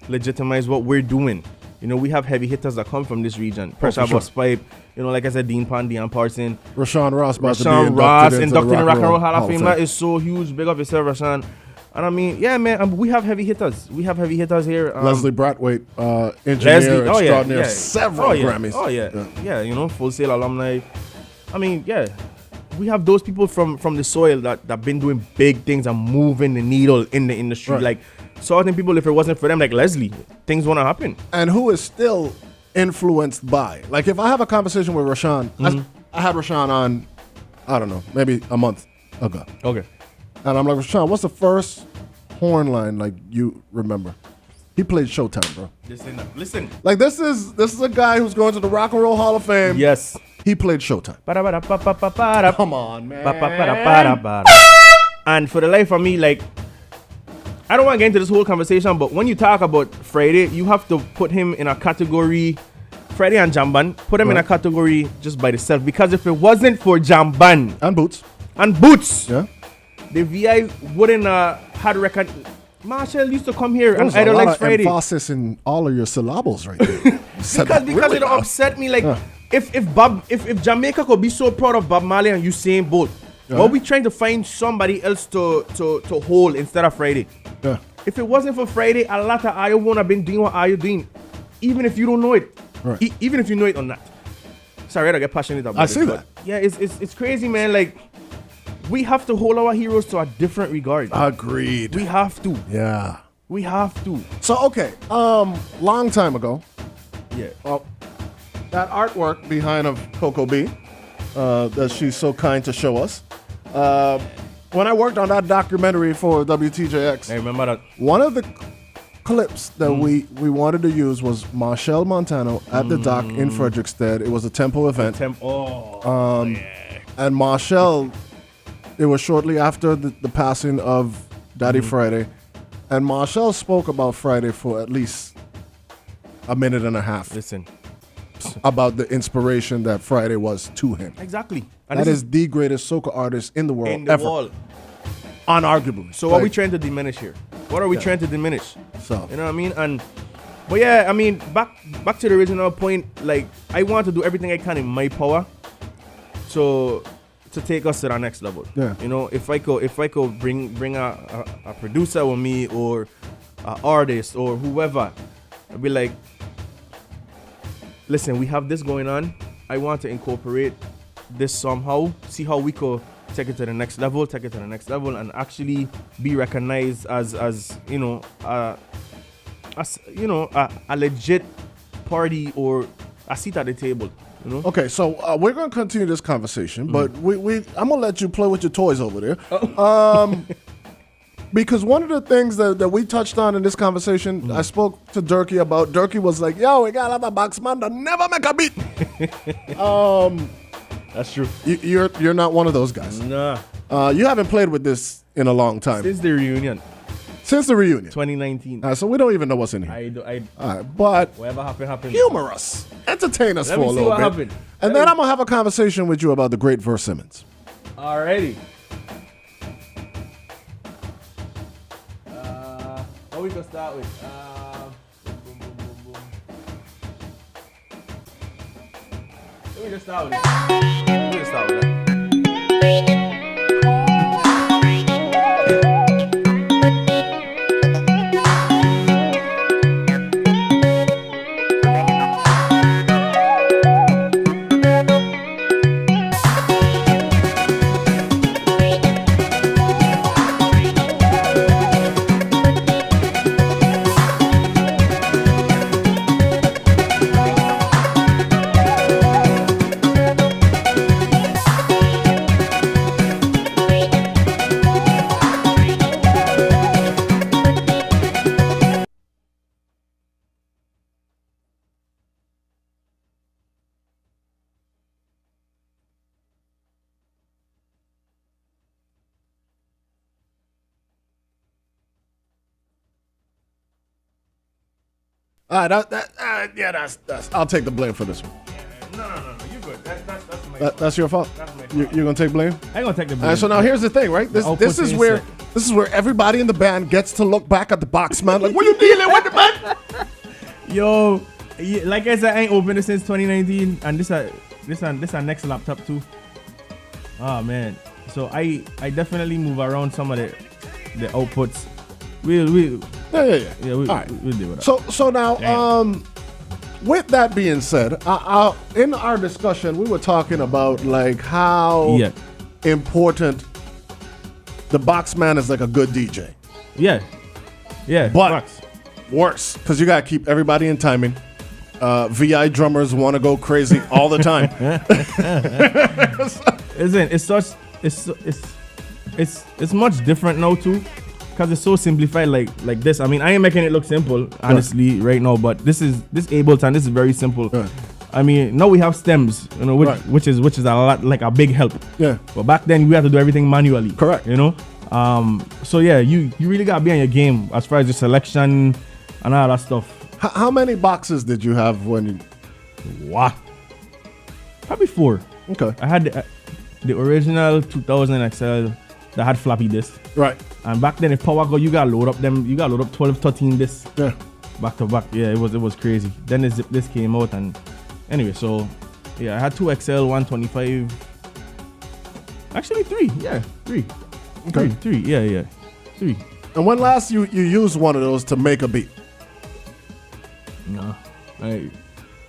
legitimize what we're doing. You know, we have heavy hitters that come from this region. Pressure sure. Bus Pipe, you know, like I said, Dean Pandy and Parson. Rashawn Ross about to be Rashawn Ross inducted in Rock and Roll Hall of Fame. That is so huge. Big up yourself, Rashawn. And I mean, yeah, man, we have heavy hitters. We have heavy hitters here. Leslie Bradwaite, engineer extraordinaire, several Grammys. Yeah, you know, Full Sail alumni. I mean, yeah, we have those people from the soil that been doing big things and moving the needle in the industry. Right. Like certain people, if it wasn't for them, like Leslie, things wouldn't happen. And who is still influenced by. Like, if I have a conversation with Rashawn, I had Rashawn on, I don't know, maybe a month ago. Okay. And I'm like, Rashawn, what's the first horn line like you remember? He played Showtime, bro. Listen. Like, this is a guy who's going to the Rock and Roll Hall of Fame. Yes. He played Showtime. Come Come on, man. And for the life of me, like, I don't want to get into this whole conversation, but when you talk about Friday, you have to put him in a category. Friday and Jamban, put him in a category just by itself. Because if it wasn't for Jamban And Boots. and Boots, Yeah. the VI wouldn't had record. Marshall used to come here and There's a lot idolize of Friday. emphasis in all of your syllables right there. You said that Because really it well. upset me. Like if Jamaica could be so proud of Bob Marley and Usain Bolt, Why are we trying to find somebody else to hold instead of Friday? Yeah. If it wasn't for Friday, a lot of Ayo wouldn't have been doing what Ayo doing, even if you don't know it. Right. Even if you know it or not. Sorry, I get passionate about it. I see but that. Yeah, it's crazy, man. Like, we have to hold our heroes to a different regard. Agreed. We have to. Yeah. We have to. So okay, long time ago, Yeah. that artwork behind of Coco B, that she's so kind to show us. When I worked on that documentary for WTJX, I remember that. one of the clips that we wanted to use was Marshall Montano at the dock in Frederickstead. It was a tempo event. And Marshall, it was shortly after the passing of Daddy Friday. And Marshall spoke about Friday for at least a minute and a half Listen. about the inspiration that Friday was to him. Exactly. And That this is the greatest soca artist in the world in the ever. wall. Unarguably. So what are we trying to diminish here? What are we trying to diminish? So, You know what I mean? But yeah, I mean, back to the original point. Like, I want to do everything I can in my power to take us to the next level. Yeah. You know, if I could bring a producer with me or an artist or whoever, I'd be like, listen, we have this going on. I want to incorporate this somehow. See how we could take it to the next level, and actually be recognized as you know, a legit party or a seat at the table. You know? okay, so we're going to continue this conversation, but I'm going to let you play with your toys over there. Because one of the things that we touched on in this conversation, I spoke to Durkee about. Durkee was like, yo, we got another boxman that never make a beat. That's true. You're not one of those guys. Nah. You haven't played with this in a long time. Since the reunion, Since the reunion. 2019. So we don't even know what's in here. I All right, but whatever happened. humor us. Entertain us Let for me a see little what bit. happened. And then I'm going to have a conversation with you about the great Verse Simmons. Alrighty. What we gonna start with? Boom, boom, boom, boom. Let me just start with it. All right, that's. I'll take the blame for this one. No. You good? That's my. That's your fault. That's my fault. You're gonna take blame. I ain't gonna take the All blame. right, so now here's the thing, right? This output is is where set. everybody in the band gets to look back at the box, man. Like, what you dealing with, the man? Yo, like I said, I ain't opened it since 2019, and this our next laptop too. Oh man, so I definitely move around some of the outputs. We'll Yeah. we'll All right. deal with that. So now, Damn. with that being said, in our discussion, we were talking about like how Yeah. important the box man is, like a good DJ. yeah, But facts. worse, because you gotta keep everybody in timing. VI drummers want to go crazy all the time. Isn't it's much different now too, because it's so simplified like this. I mean, I ain't making it look simple honestly right now, but this Ableton, this is very simple. Yeah. I mean, now we have stems, you know, Right. which is a lot, like a big help. Yeah. But back then we had to do everything manually. Correct. You know. So yeah, you really gotta be on your game as far as your selection and all that stuff. How many boxes did you have when you? What? Probably 4. Okay. I had the original 2000 XL that had floppy disk. Right. And back then, if power go, you gotta load up 12, 13 discs Yeah. back to back. Yeah, it was crazy. Then this came out, and anyway, so yeah, I had 2 XL, 125. Actually, 3. Yeah, 3. Okay. 3. Yeah. 3. And when last you used one of those to make a beat? No,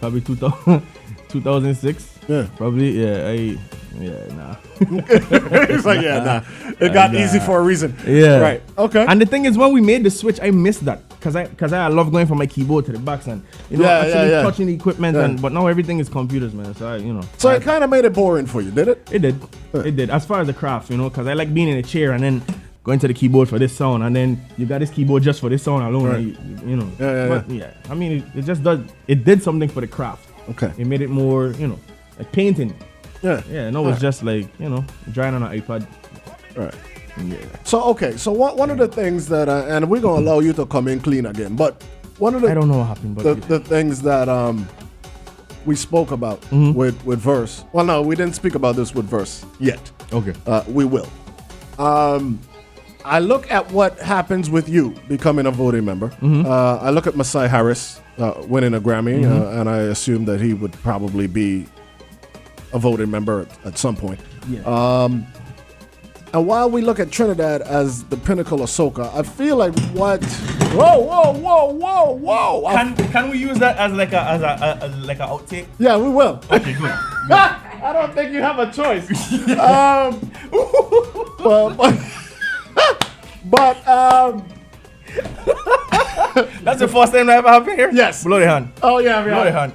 probably 2006. Yeah. Probably. Nah. It's like, yeah, nah. It got easy for a reason. Yeah. Right. Okay. And the thing is, when we made the switch, I missed that because I love going from my keyboard to the box and actually touching the equipment. But now everything is computers, man. So So it kind of made it boring for you, did it? It did. It did. As far as the craft, because I like being in a chair and then going to the keyboard for this sound, and then you got this keyboard just for this sound alone. Right. Yeah. I mean, it just does. It did something for the craft. Okay. It made it more, like painting. Yeah. Yeah. No, it's just like drawing on an iPad. Right. Yeah. So one of the things that and we're gonna allow you to come in clean again, but one of the I don't know what happened, but the things that we spoke about with Verse. Well, no, we didn't speak about this with Verse yet. okay. We will. I look at what happens with you becoming a voting member. I look at Masai Harris winning a Grammy, and I assume that he would probably be a voting member at some point. Yeah. And while we look at Trinidad as the pinnacle of soca, I feel like what? Whoa! Can we use that as like a like an outtake? Yeah, we will. Okay, good. I don't think you have a choice. But That's the first time that ever happened here. Yes. Blow the hand. oh yeah, Blow the hand.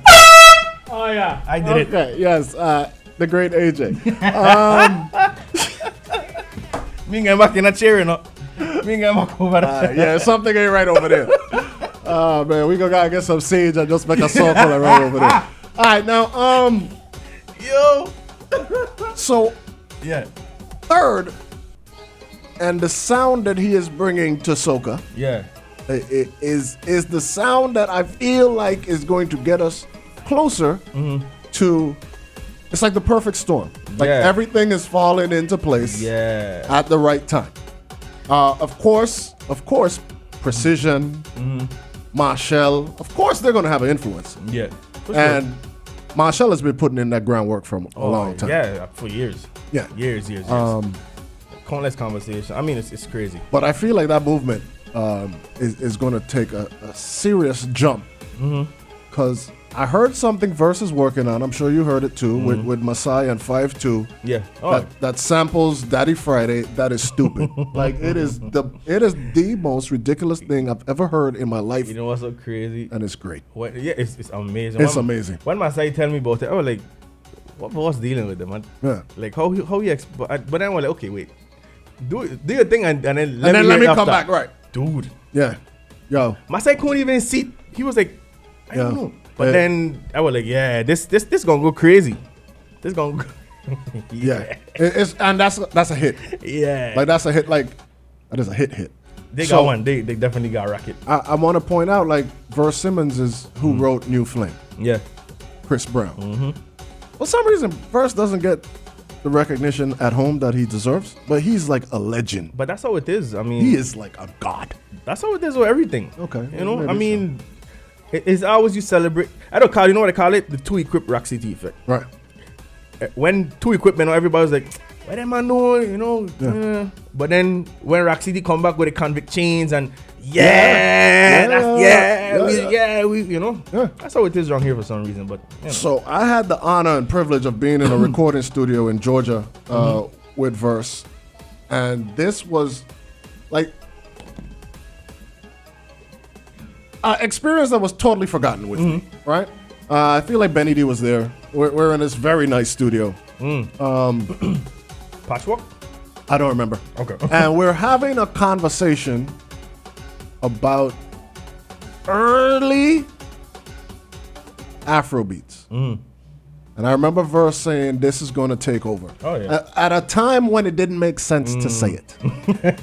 Oh yeah, I did it. Okay, yes, the great AJ. Me and back in a chair, Me and back over there. Yeah, something ain't right over there. Oh man, we gotta get some sage and just make a circle right over there. All right, now Yo. so Yeah. third, and the sound that he is bringing to soca Yeah. is the sound that I feel like is going to get us closer to. It's like the perfect storm. Like Yeah. everything is falling into place Yeah. at the right time. Of course, Precision, Marshall. Of course, they're gonna have an influence. Yeah. And Marshall has been putting in that groundwork for a long time. Yeah, for years. Yeah. Years. Countless conversation. I mean, it's crazy. But I feel like that movement is going to take a serious jump. Because I heard something Verse is working on. I'm sure you heard it too with Masai and 5-2. Yeah. Oh. That samples Daddy Friday. That is stupid. Like it is the most ridiculous thing I've ever heard in my life. You know what's so crazy? And it's great. It's amazing. It's amazing. When Masai tell me about it, I was like, what was dealing with them, man? Yeah. Like how you but then I was like, okay, wait. Do your thing and then Let me hear it come after. back. Right. Dude. Yeah. Yo. Masai couldn't even see. He was like, I don't know. But then I was like, yeah, this gonna go crazy. This gonna go. Yeah. And that's a hit. Yeah. Like that's a hit. Like that is a hit. They So- got one. They definitely got a rocket. I want to point out like Verse Simmons is who wrote New Flame. Yeah. Chris Brown. For some reason, Verse doesn't get the recognition at home that he deserves, but he's like a legend. But that's how it is. I mean, He is like a god. that's how it is with everything. Okay. You know, Maybe I mean, it's always you celebrate. I don't call. You know what I call it? The two equipped Rock City effect. Right. When two equipment, everybody's like, "What am I doing?" You know. Yeah. But then when Rock City come back with the convict chains and we you know, Yeah. that's how it is around here for some reason. But you know. So I had the honor and privilege of being in a recording studio in Georgia with Verse, and this was like an experience that was totally forgotten with me. Right? I feel like Benny D was there. We're in this very nice studio. Patchwork. I don't remember. Okay. And we're having a conversation about early Afrobeats. And I remember Verse saying this is going to take over. Oh, yeah. At a time when it didn't make sense to say it.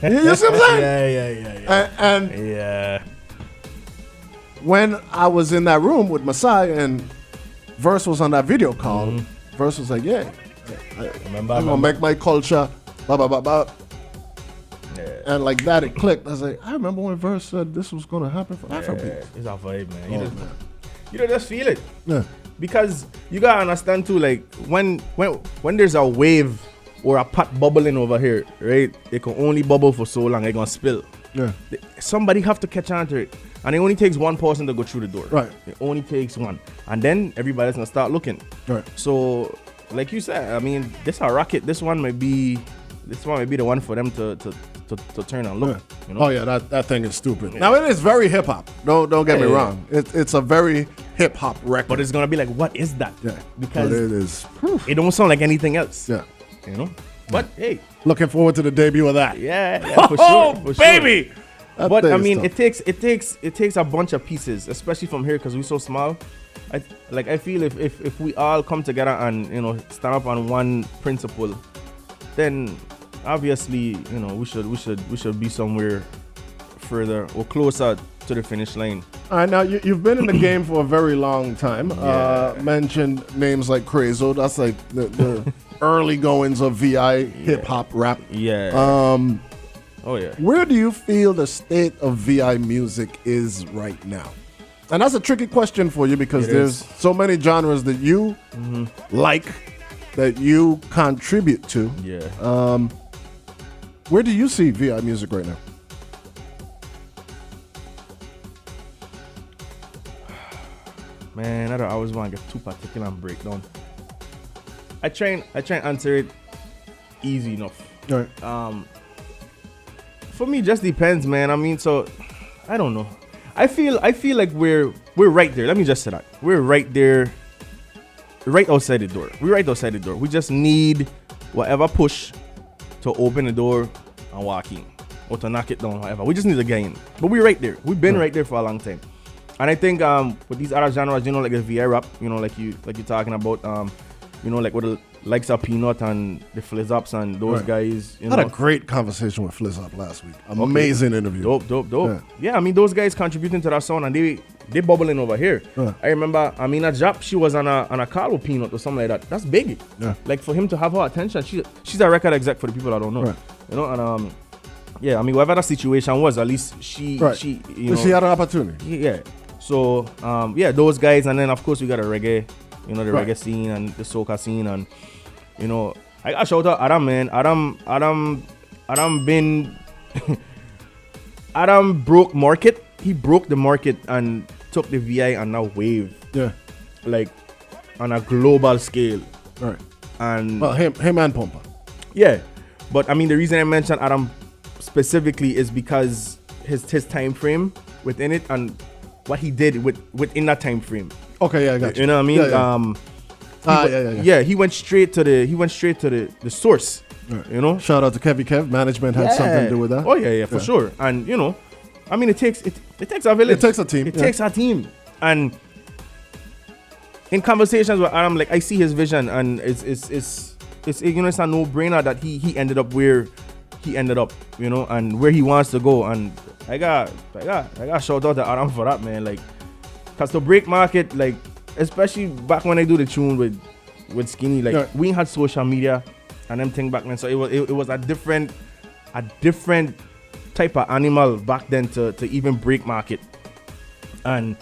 You see what I'm saying? Yeah. And Yeah. when I was in that room with Masai and Verse was on that video call, Verse was like, yeah, Remember? I'm going to make my culture, blah, blah, blah, blah. Yeah. And like that, it clicked. I was like, I remember when Verse said this was going to happen for Afrobeats. It's a vibe, man. You man. just feel it. Yeah. Because you gotta understand too, like when there's a wave or a pot bubbling over here, right? It can only bubble for so long, it's gonna spill. Yeah. Somebody have to catch on to it. And it only takes one person to go through the door. Right. It only takes one. And then everybody's gonna start looking. Right. So, like you said, I mean, this a rocket. This one may be the one for them to turn and look. Yeah. You know? Oh yeah, that thing is stupid. Now it is very hip hop. Don't get me Yeah. wrong. It's a very hip hop record. But it's gonna be like, what is that? yeah, Because but it is. it don't sound like anything else. Yeah. You know? But hey, Looking forward to the debut of that. yeah, for Oh, sure. For baby! Sure. That But thing I is mean, tough. it takes a bunch of pieces, especially from here because we're so small. I feel if we all come together and stand up on one principle, then obviously we should be somewhere further or closer to the finish line. All right, now you've been in the game for a very long time. Yeah. Mentioned names like Crazo. That's like the early goings of VI hip hop rap. Yeah. Oh yeah. Where do you feel the state of VI music is right now? And that's a tricky question for you because It there's is. so many genres that you like, that you contribute to. Yeah. Where do you see VI music right now? Man, I always want to get too particular and break down. I try and answer it easy enough. All right. For me, it just depends, man. I mean, so I don't know. I feel like we're right there. Let me just say that we're right there, right outside the door. We're right outside the door. We just need whatever push to open the door and walk in, or to knock it down, whatever. We just need to get in. But we're right there. We've been right there for a long time. And I think with these other genres, like the VI rap, like you're talking about, like with the likes of Peanut and the Flizz-Ups and those Right. guys. I had a great conversation with Flizz Up last week. Amazing interview. Dope. Yeah. Yeah, I mean those guys contributing to that sound and they bubbling over here. Yeah. I remember Amina Jap, she was on a call with Peanut or something like that. That's big. Yeah. Like for him to have her attention, she's a record exec for the people that don't know. Right. And yeah, I mean whatever that situation was, at least she Right. she She had an opportunity. yeah. So yeah, those guys, and then of course we got a reggae, the Right. reggae scene and the soca scene, and I got shout out Adam, man. Adam been Adam broke market. He broke the market and took the VI and now wave Yeah. like on a global scale. All right. And Well, him and Pompa. yeah, but I mean the reason I mentioned Adam specifically is because his time frame within it and what he did within that time frame. Okay, yeah, I got you. You know what I mean? Yeah. Yeah, he went straight to the source. Right. Shout out to Kevy Kev. Management had something to do with that. Oh yeah, for sure. And I mean it takes a village. It takes a team. It takes a team. And in conversations with Adam, like I see his vision, and it's it's a no-brainer that he ended up where he ended up, and where he wants to go. And I got shout out to Adam for that, man. Like, cause to break market, like especially back when I do the tune with Skinny, like Yeah. we ain't had social media and them thing back then, so it was a different type of animal back then to even break market. And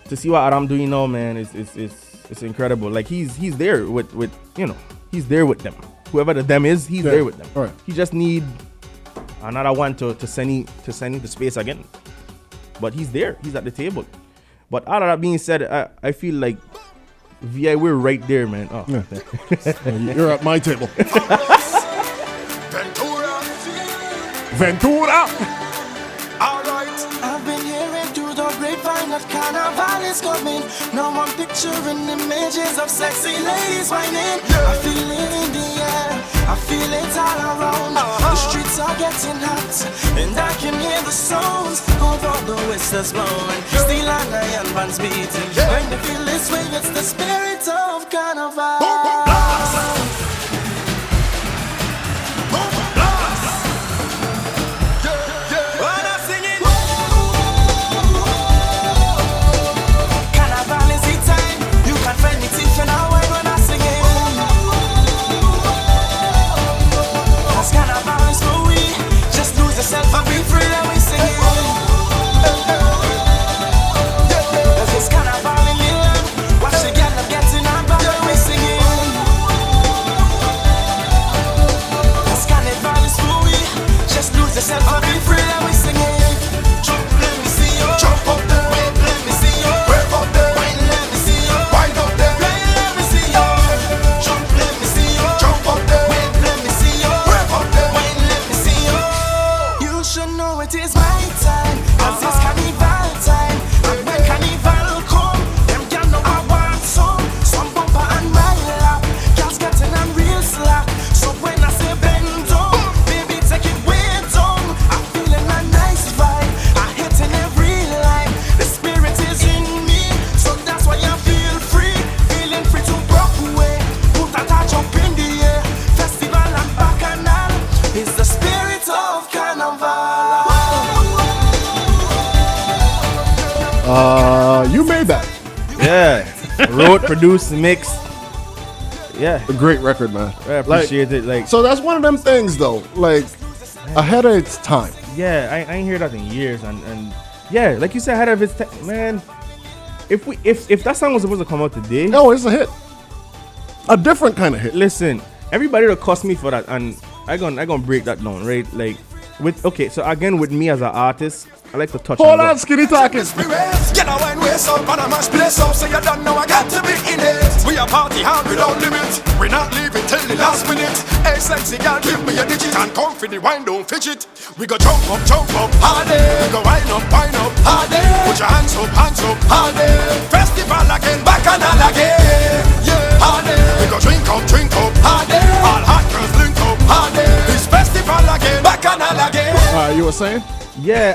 to see what Adam doing now, man, it's incredible. Like he's there with he's there with them. Whoever the them is, he's there with them. Right. He just need another one to send him to space again. But he's there. He's at the table. But all of that being said, I feel like VI, we're right there, man. Oh, Yeah. You're at my table. Ventura. Ventura. Alright. I've been hearing through the grapevine that carnival is coming. Now I'm picturing images of sexy ladies whining. I feel it in the air, I feel it all around. The streets are getting hot, and I can hear the sounds of all the whistles blowing. Steel and iron bands beating. When you feel this way, it's the spirit of carnival. When I'm singing, carnival is the time. You can find me teaching our way when I'm singing. 'Cause carnival is for we. Just lose yourself and be free and we singing. 'Cause it's carnival in the land. Watch the girl, I'm getting You made that. Yeah. Wrote, produced, mixed. Yeah. A great record, man. I appreciate it. Like, So that's one of them things, though. Like, ahead of its time. yeah, I ain't heard that in years, and yeah, like you said, ahead of its time, man. If that song was supposed to come out today, No, it's a hit. A different kind of hit. listen, everybody will cuss me for that, and I gonna break that down, right? Like, so again, with me as an artist, I like to touch. Hold and go. on, Skinny talking. Get a wine waist up and a mash place up, so you don't know I got to be in it. We a party hard without limit. We not leaving till the last minute. Hey, sexy girl, give me your digit and come for the wine, don't fidget. We go jump up, hardy. We go wine up, hardy. Put your hands up, hardy. Festival again, bacchanal again. Yeah, hardy. We go drink up, hardy. All hot girls link up, hardy. This festival again, bacchanal again. You were saying? Yeah,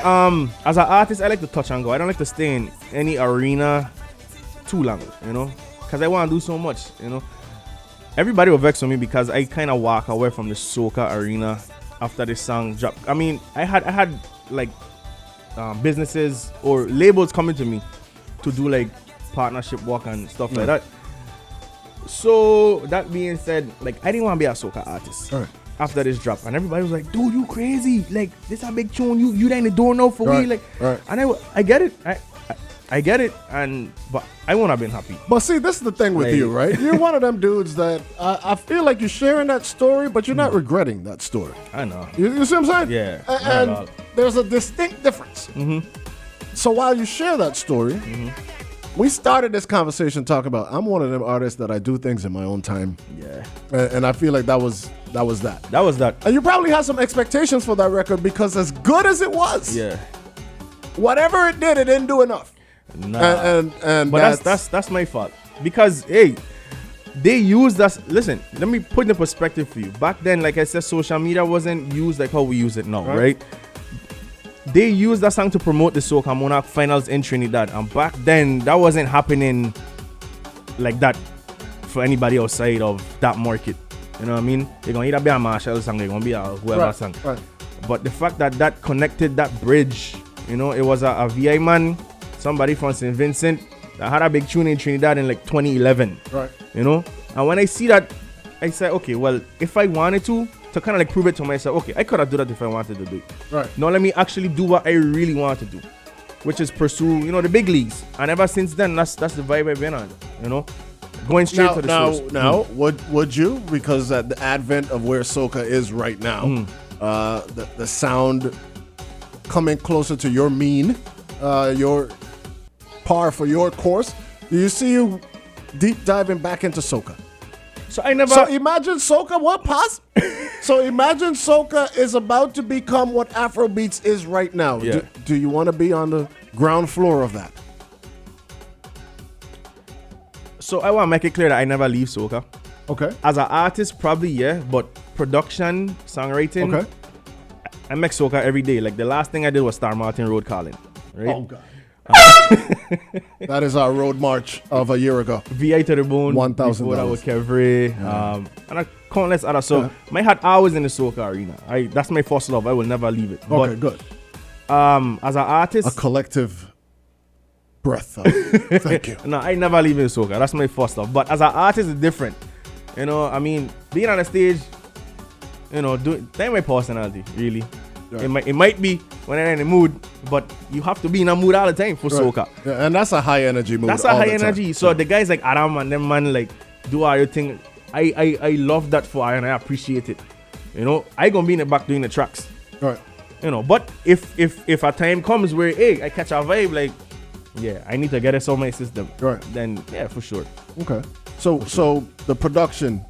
as an artist, I like to touch and go. I don't like to stay in any arena too long, you know, because I want to do so much, you know. Everybody will vex with me because I kind of walk away from the soca arena after this song dropped. I mean, I had like businesses or labels coming to me to do like partnership work and stuff like that. So that being said, like I didn't want to be a soca artist. All right. After this drop, and everybody was like, dude, you crazy, like this a big tune, you ain't the door now for Right, we, like, right. and I get it, I get it, but I won't have been happy. But see, this is the thing with Like- you, right? You're one of them dudes that I feel like you're sharing that story, but you're not regretting that story. I know. You see what I'm saying? Yeah, A- not at And all. there's a distinct difference. So while you share that story, we started this conversation talking about I'm one of them artists that I do things in my own time. Yeah, And I feel like that was that. that was that. And you probably had some expectations for that record because as good as it was, Yeah, whatever it did, it didn't do enough. nah. And But that's my fault because hey, they used us. Listen, let me put in perspective for you. Back then, like I said, social media wasn't used like how we use it now, right? They used that song to promote the Soca Monarch finals in Trinidad, and back then that wasn't happening like that for anybody outside of that market. You know what I mean? They're gonna either be a Marshall song, they're gonna be a whoever song. Right. But the fact that connected that bridge, you know, it was a VI man, somebody from St. Vincent that had a big tune in Trinidad in like 2011. Right. You know? And when I see that, I say, okay, well, if I wanted to kind of like prove it to myself, okay, I could have done that if I wanted to do it. Right. Now let me actually do what I really want to do, which is pursue, you know, the big leagues. And ever since then, that's the vibe I've been on, you know? Going straight to the source. Now, would you? Because at the advent of where soca is right now, the sound coming closer to your mean, your par for your course. Do you see you deep diving back into soca? So I never. So imagine soca. What pause? So imagine soca is about to become what Afrobeats is right now. Yeah. Do you want to be on the ground floor of that? So I want to make it clear that I never leave soca. Okay. As an artist, probably yeah, but production, songwriting, Okay. I make soca every day. Like the last thing I did was Star Martin Road Calling, right? Oh God. That is our road march of a year ago. VI to the bone. $1,000. Before that with Kevry, and a countless other. So my heart always in the soca arena. That's my first love. I will never leave it. Okay, good. But as an artist, A collective breath. Thank you. no, I never leave in soca. That's my first love. But as an artist, it's different. You know, I mean, being on the stage, you know, that ain't my personality, really. Right. It might be when I'm in the mood, but you have to be in a mood all the time for soca. Yeah, and that's a high energy mood. That's a all high the time. energy. So the guys like Adam and them man like do all your thing. I love that for and I appreciate it. You know, I gonna be in the back doing the tracks. Right. You know, but if a time comes where hey I catch a vibe like yeah I need to get this on my system. Right. Then yeah for sure. Okay. So the production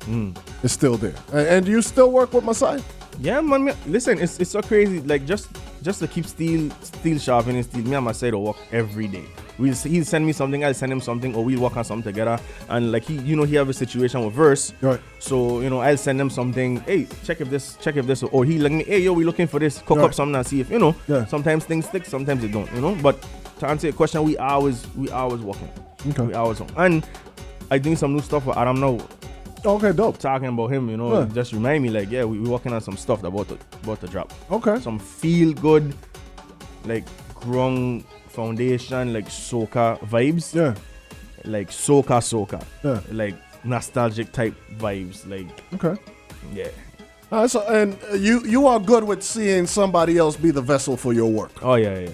is still there, and do you still work with Masai? Yeah, man. Listen, it's so crazy. Like just to keep steel sharpening steel. Me and my side will work every day. He'll send me something, I'll send him something, or we'll work on something together. And like he have a situation with verse. Right. So you know, I'll send him something. Hey, check if this, or he like me. Hey, yo, we looking for this. Cook Right. up something and see if you know. Yeah. Sometimes things stick, sometimes they don't. You know. But to answer your question, we always working. Okay. We always working. And I doing some new stuff with Adam now. Okay, dope. Talking about him, you know, Yeah. just remind me like, yeah, we working on some stuff that about to drop. Okay. Some feel good, like grown foundation, like soca vibes. Yeah. Like soca. Yeah. Like nostalgic type vibes. Like, Okay. yeah. So, and you are good with seeing somebody else be the vessel for your work. Oh yeah.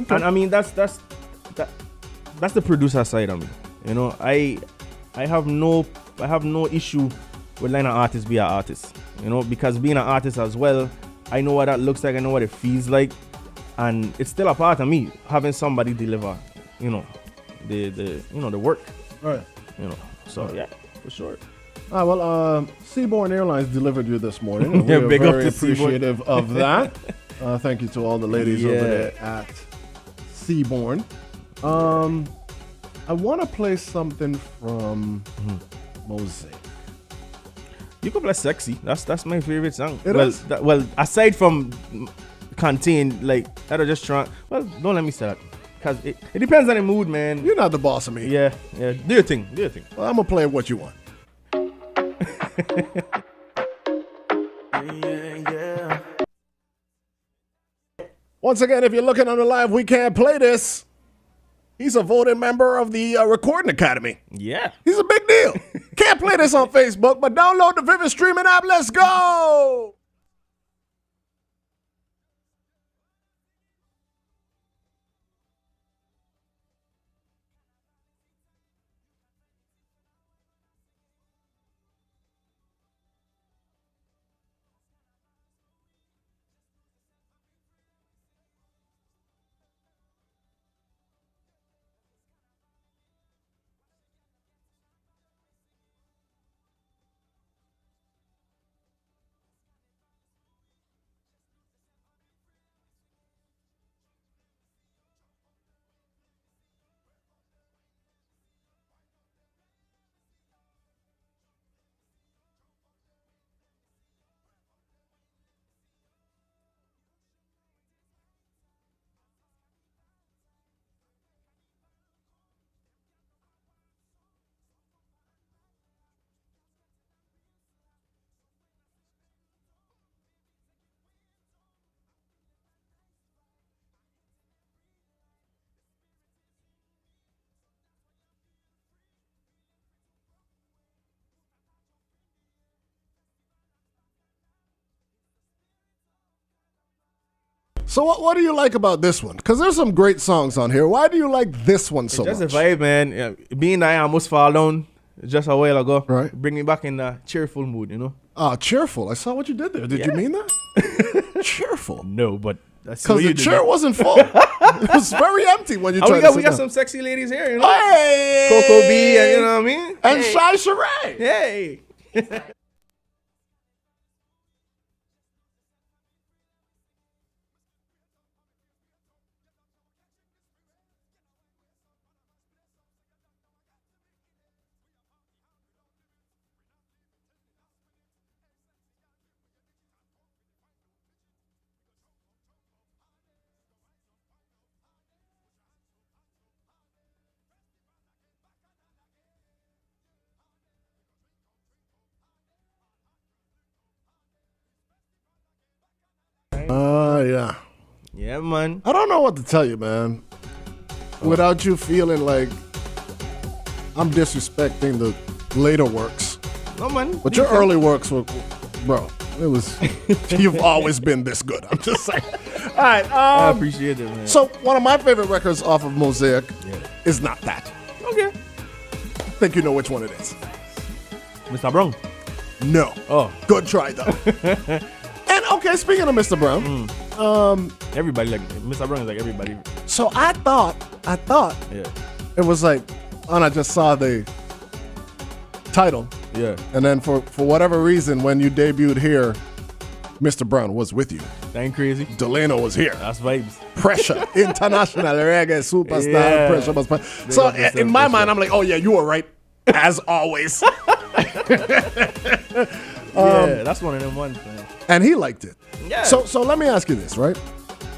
And I mean that's the producer side of me. You know, I have no issue with letting an artist be an artist. You know, because being an artist as well, I know what that looks like, I know what it feels like, and it's still a part of me having somebody deliver, you know, the work. Right. You know. So yeah, for sure. Well, Seabourn Airlines delivered you this morning. And Yeah, we are big up very to Seabourn. appreciative of that. Thank you to all the ladies over Yeah. there at Seabourn. I want to play something from Mosaic. You could play Sexy. That's my favorite song. It well, is? well, aside from Contain, like that, I just try. Well, don't let me say that, cause it depends on the mood, man. You're not the boss of me. Yeah. Do your thing. Well, I'm going to play what you want. Once again, if you're looking on the live, we can't play this. He's a voting member of the Recording Academy. Yeah. He's a big deal. Can't play this on Facebook, but download the Vivid streaming app. Let's go. So what do you like about this one? Because there's some great songs on here. Why do you like this one so Just much? a vibe, man. Yeah, being that I almost fall down just a while ago, Right. bring me back in a cheerful mood, you know. Cheerful. I saw what you did there. Did you Yeah. mean that? Cheerful. No, but that's Because the chair wasn't full. It was very empty when you Oh, tried we to got sit some down. sexy ladies here, you know. Hey! Coco B, and you know what I mean. And hey. Shy Sheree. Hey. Yeah. Yeah, man. I don't know what to tell you, man. Without you feeling like I'm disrespecting the later works. No, man. But your early works were, bro, it was, you've always been this good. I'm just saying. All right. I appreciate it, man. So one of my favorite records off of Mosaic is not that. Okay. I think you know which one it is. Mr. Brown. No. Oh. Good try, though. And, okay, speaking of Mr. Brown, Everybody like Mr. Brown is like everybody. so I thought Yeah. it was like, and I just saw the title. Yeah. And then for whatever reason, when you debuted here, Mr. Brown was with you. That ain't crazy. Delano was here. That's vibes. Pressure, international reggae superstar. Yeah. Pressure was so up yourself, in my Pressure. mind, I'm like, oh yeah, you were right, as always. Yeah, that's one of them ones, man. And he liked it. Yeah. So let me ask you this, right?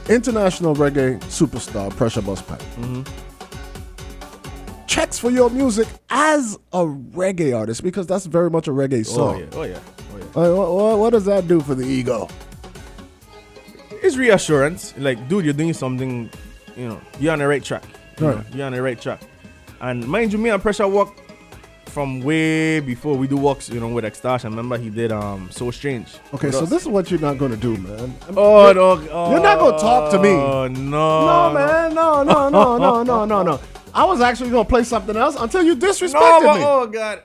International reggae superstar, Pressure Bus Pipe. Checks for your music as a reggae artist, because that's very much a reggae song. Oh yeah. What does that do for the ego? It's reassurance. Like, dude, you're doing something you're on the right track. You're on the right track. And mind you, me and Pressure walk from way before we do walks, with Extortion. Remember he did So Strange. Okay, so this is what you're not gonna do, man. You're not gonna talk to me. Oh no. No, man. No. I was actually gonna play something else until you disrespected me. Oh God.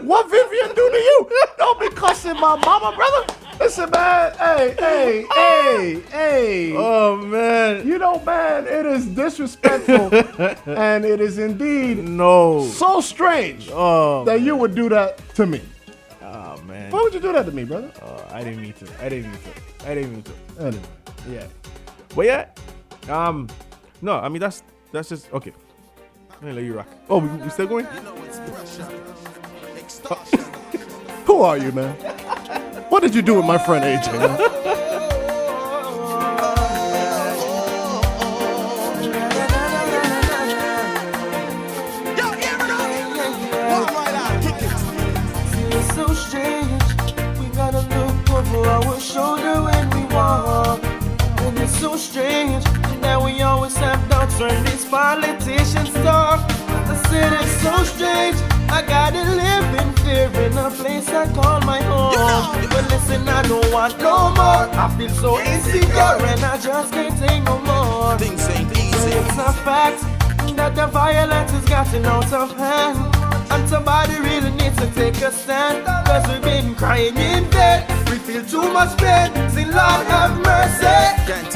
What Vivian do to you? Don't be cussing my mama, brother. Listen, man. Hey. Oh man. Man, it is disrespectful, and it is indeed so strange that you would do that to me. Oh man. Why would you do that to me, brother? I didn't mean to. Anyway. Yeah. But yeah. No, I mean that's just okay. Let me let you rock. Oh, we still going? Who are you, man? What did you do with my friend AJ, man? It's so strange. We gotta look over our shoulder when we walk. And it's so strange that we always have doubts when these politicians talk. I said it's so strange. I gotta live in fear in a place I call my home. But listen, I don't want no more. I feel so insecure and I just can't take no more. Things ain't easy. It's a fact that the violence has gotten out of hand. And somebody really needs to take a stand. Cause we've been crying in bed. We feel too much pain. Say Lord have mercy.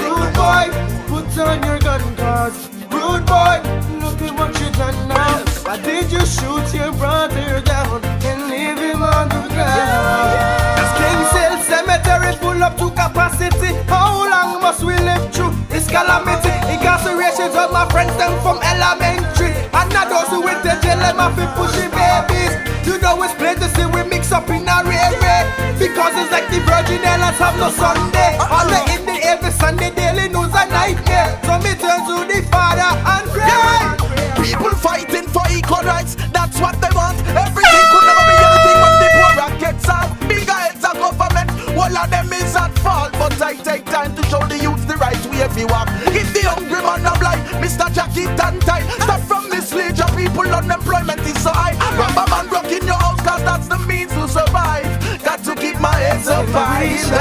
Rude boy, put on your gun cause rude boy, look at what you done now. Why did you shoot your brother down and leave him on the ground? As King Cell Cemetery full up to capacity. How long must we live through this calamity? Incarcerations of my friends them from elementary. And now those who went to jail them have been pushing babies. You know it's plain to see we mix up in a rare. Because it's like the Virgin Islands have no Sunday. All the in the every Sunday daily news a nightmare. So me turn to the Father and pray. People fighting for equal rights, that's what they want. Everything could never be anything when the poor rat gets out. Bigger heads of government, all of them is at fault. But I take time to show the youth the right way to walk. If the hungry man of life, Mr. Jackie and tight. Stop from mislead your people, unemployment is so high. Grab a man rock in your house, cause that's the means to survive. Got to keep my head up high in the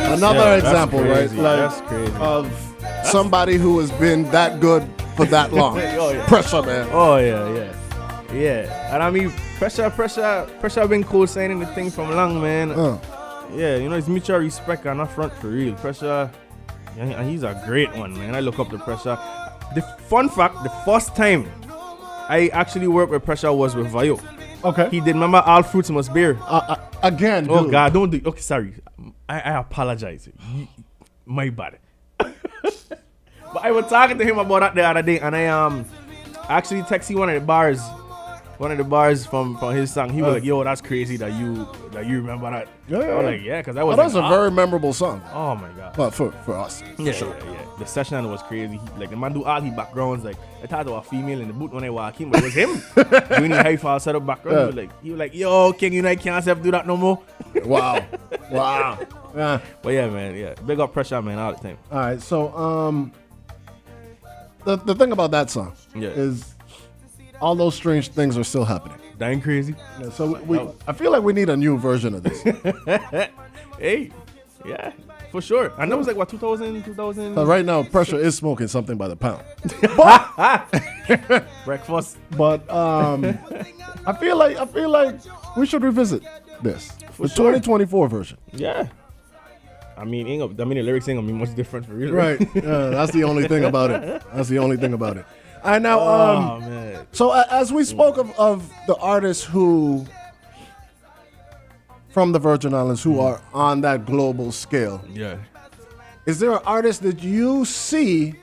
Another example, right? That's crazy. Of somebody who has been that good for that long. Pressure, man. Oh yeah. And I mean, pressure been co-signing the thing from long, man. Yeah, it's mutual respect on that front for real. Pressure, and he's a great one, man. I look up to Pressure. The fun fact, the first time I actually worked with Pressure was with Vayo. Okay. He did, remember All Fruits Must Bear? Again, Oh dude. God, don't do. Okay, sorry. I apologize. My bad. But I was talking to him about that the other day, and I actually texted one of the bars from his song. He was like, "Yo, that's crazy that you remember that." Yeah. I was like, "Yeah," because that was. That was a very memorable song. Oh my God. Well, for us. Yeah. The session was crazy. The man do all his backgrounds. Like I thought it was a female in the boot when I walk in, but it was him doing the high fall setup background. He was like, "Yo, King, I can't self do that no more." Wow. Yeah. But yeah, man. Yeah, big up Pressure, man, all the time. All right. So, the thing about that song is all those strange things are still happening. Dying crazy. Yeah, so I feel like we need a new version of this. Hey, yeah, for sure. And that was like what 2000. So right now, Pressure is smoking something by the pound. Breakfast. But I feel like we should revisit this, the sure. 2024 version. Yeah. I mean, the lyrics ain't gonna be much different for real. Right. That's the only thing about it. All right, now, Oh man. so as we spoke of the artists who, from the Virgin Islands, who are on that global scale, Yeah. is there an artist that you see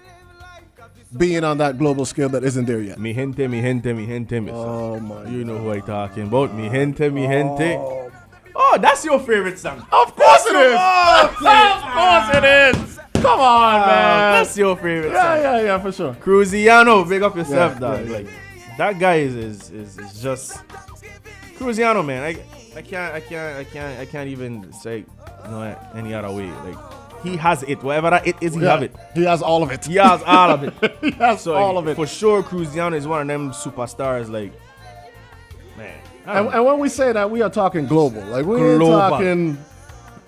being on that global scale that isn't there yet? Mi gente, mi gente, mi gente. Mi Oh my! You know who I talking about. Mi gente, mi gente. Oh, that's your favorite song. Of course it is. Of course it is. Come on, man. That's your favorite song. Yeah, for sure. Cruziano, big up yourself, Yeah, dog. yeah. Like that guy is just Cruziano, man. I can't even say any other way. Like he has it. Whatever that it is, he have it. He has all of it. He has all of it. He has all of it. For sure, Cruziano is one of them superstars. Like, man. And when we say that, we are talking global. Like we ain't Global. talking.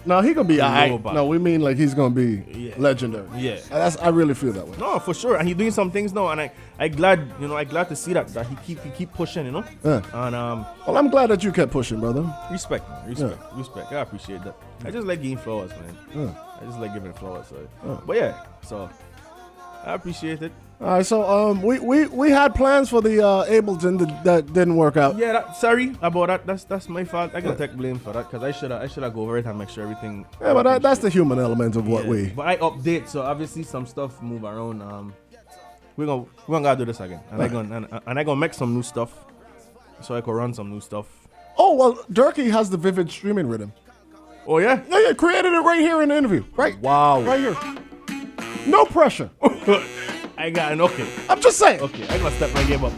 No, he gonna be alright. Global. No, we mean like he's gonna be legendary. Yeah. And I really feel that way. No, for sure, and he's doing some things now, and I glad to see that he keep pushing, And Well, I'm glad that you kept pushing, brother. respect. I appreciate that. I just like giving flowers, man. I just like giving flowers. So. But yeah, so I appreciate it. All right, so we had plans for the Ableton that didn't work out. Yeah, sorry about that. That's my fault. I gotta take blame for that because I should have go over it and make sure everything. Yeah, but that's the human element of what we. But I update, so obviously some stuff move around. We're gonna do this again, and I gonna make some new stuff, so I can run some new stuff. Oh well, Durkee has the vivid streaming rhythm. Oh yeah. Yeah, created it right here in the interview. Right. Wow. Right here. No pressure. I got an okay. I'm just saying. Okay, I gotta step my game up.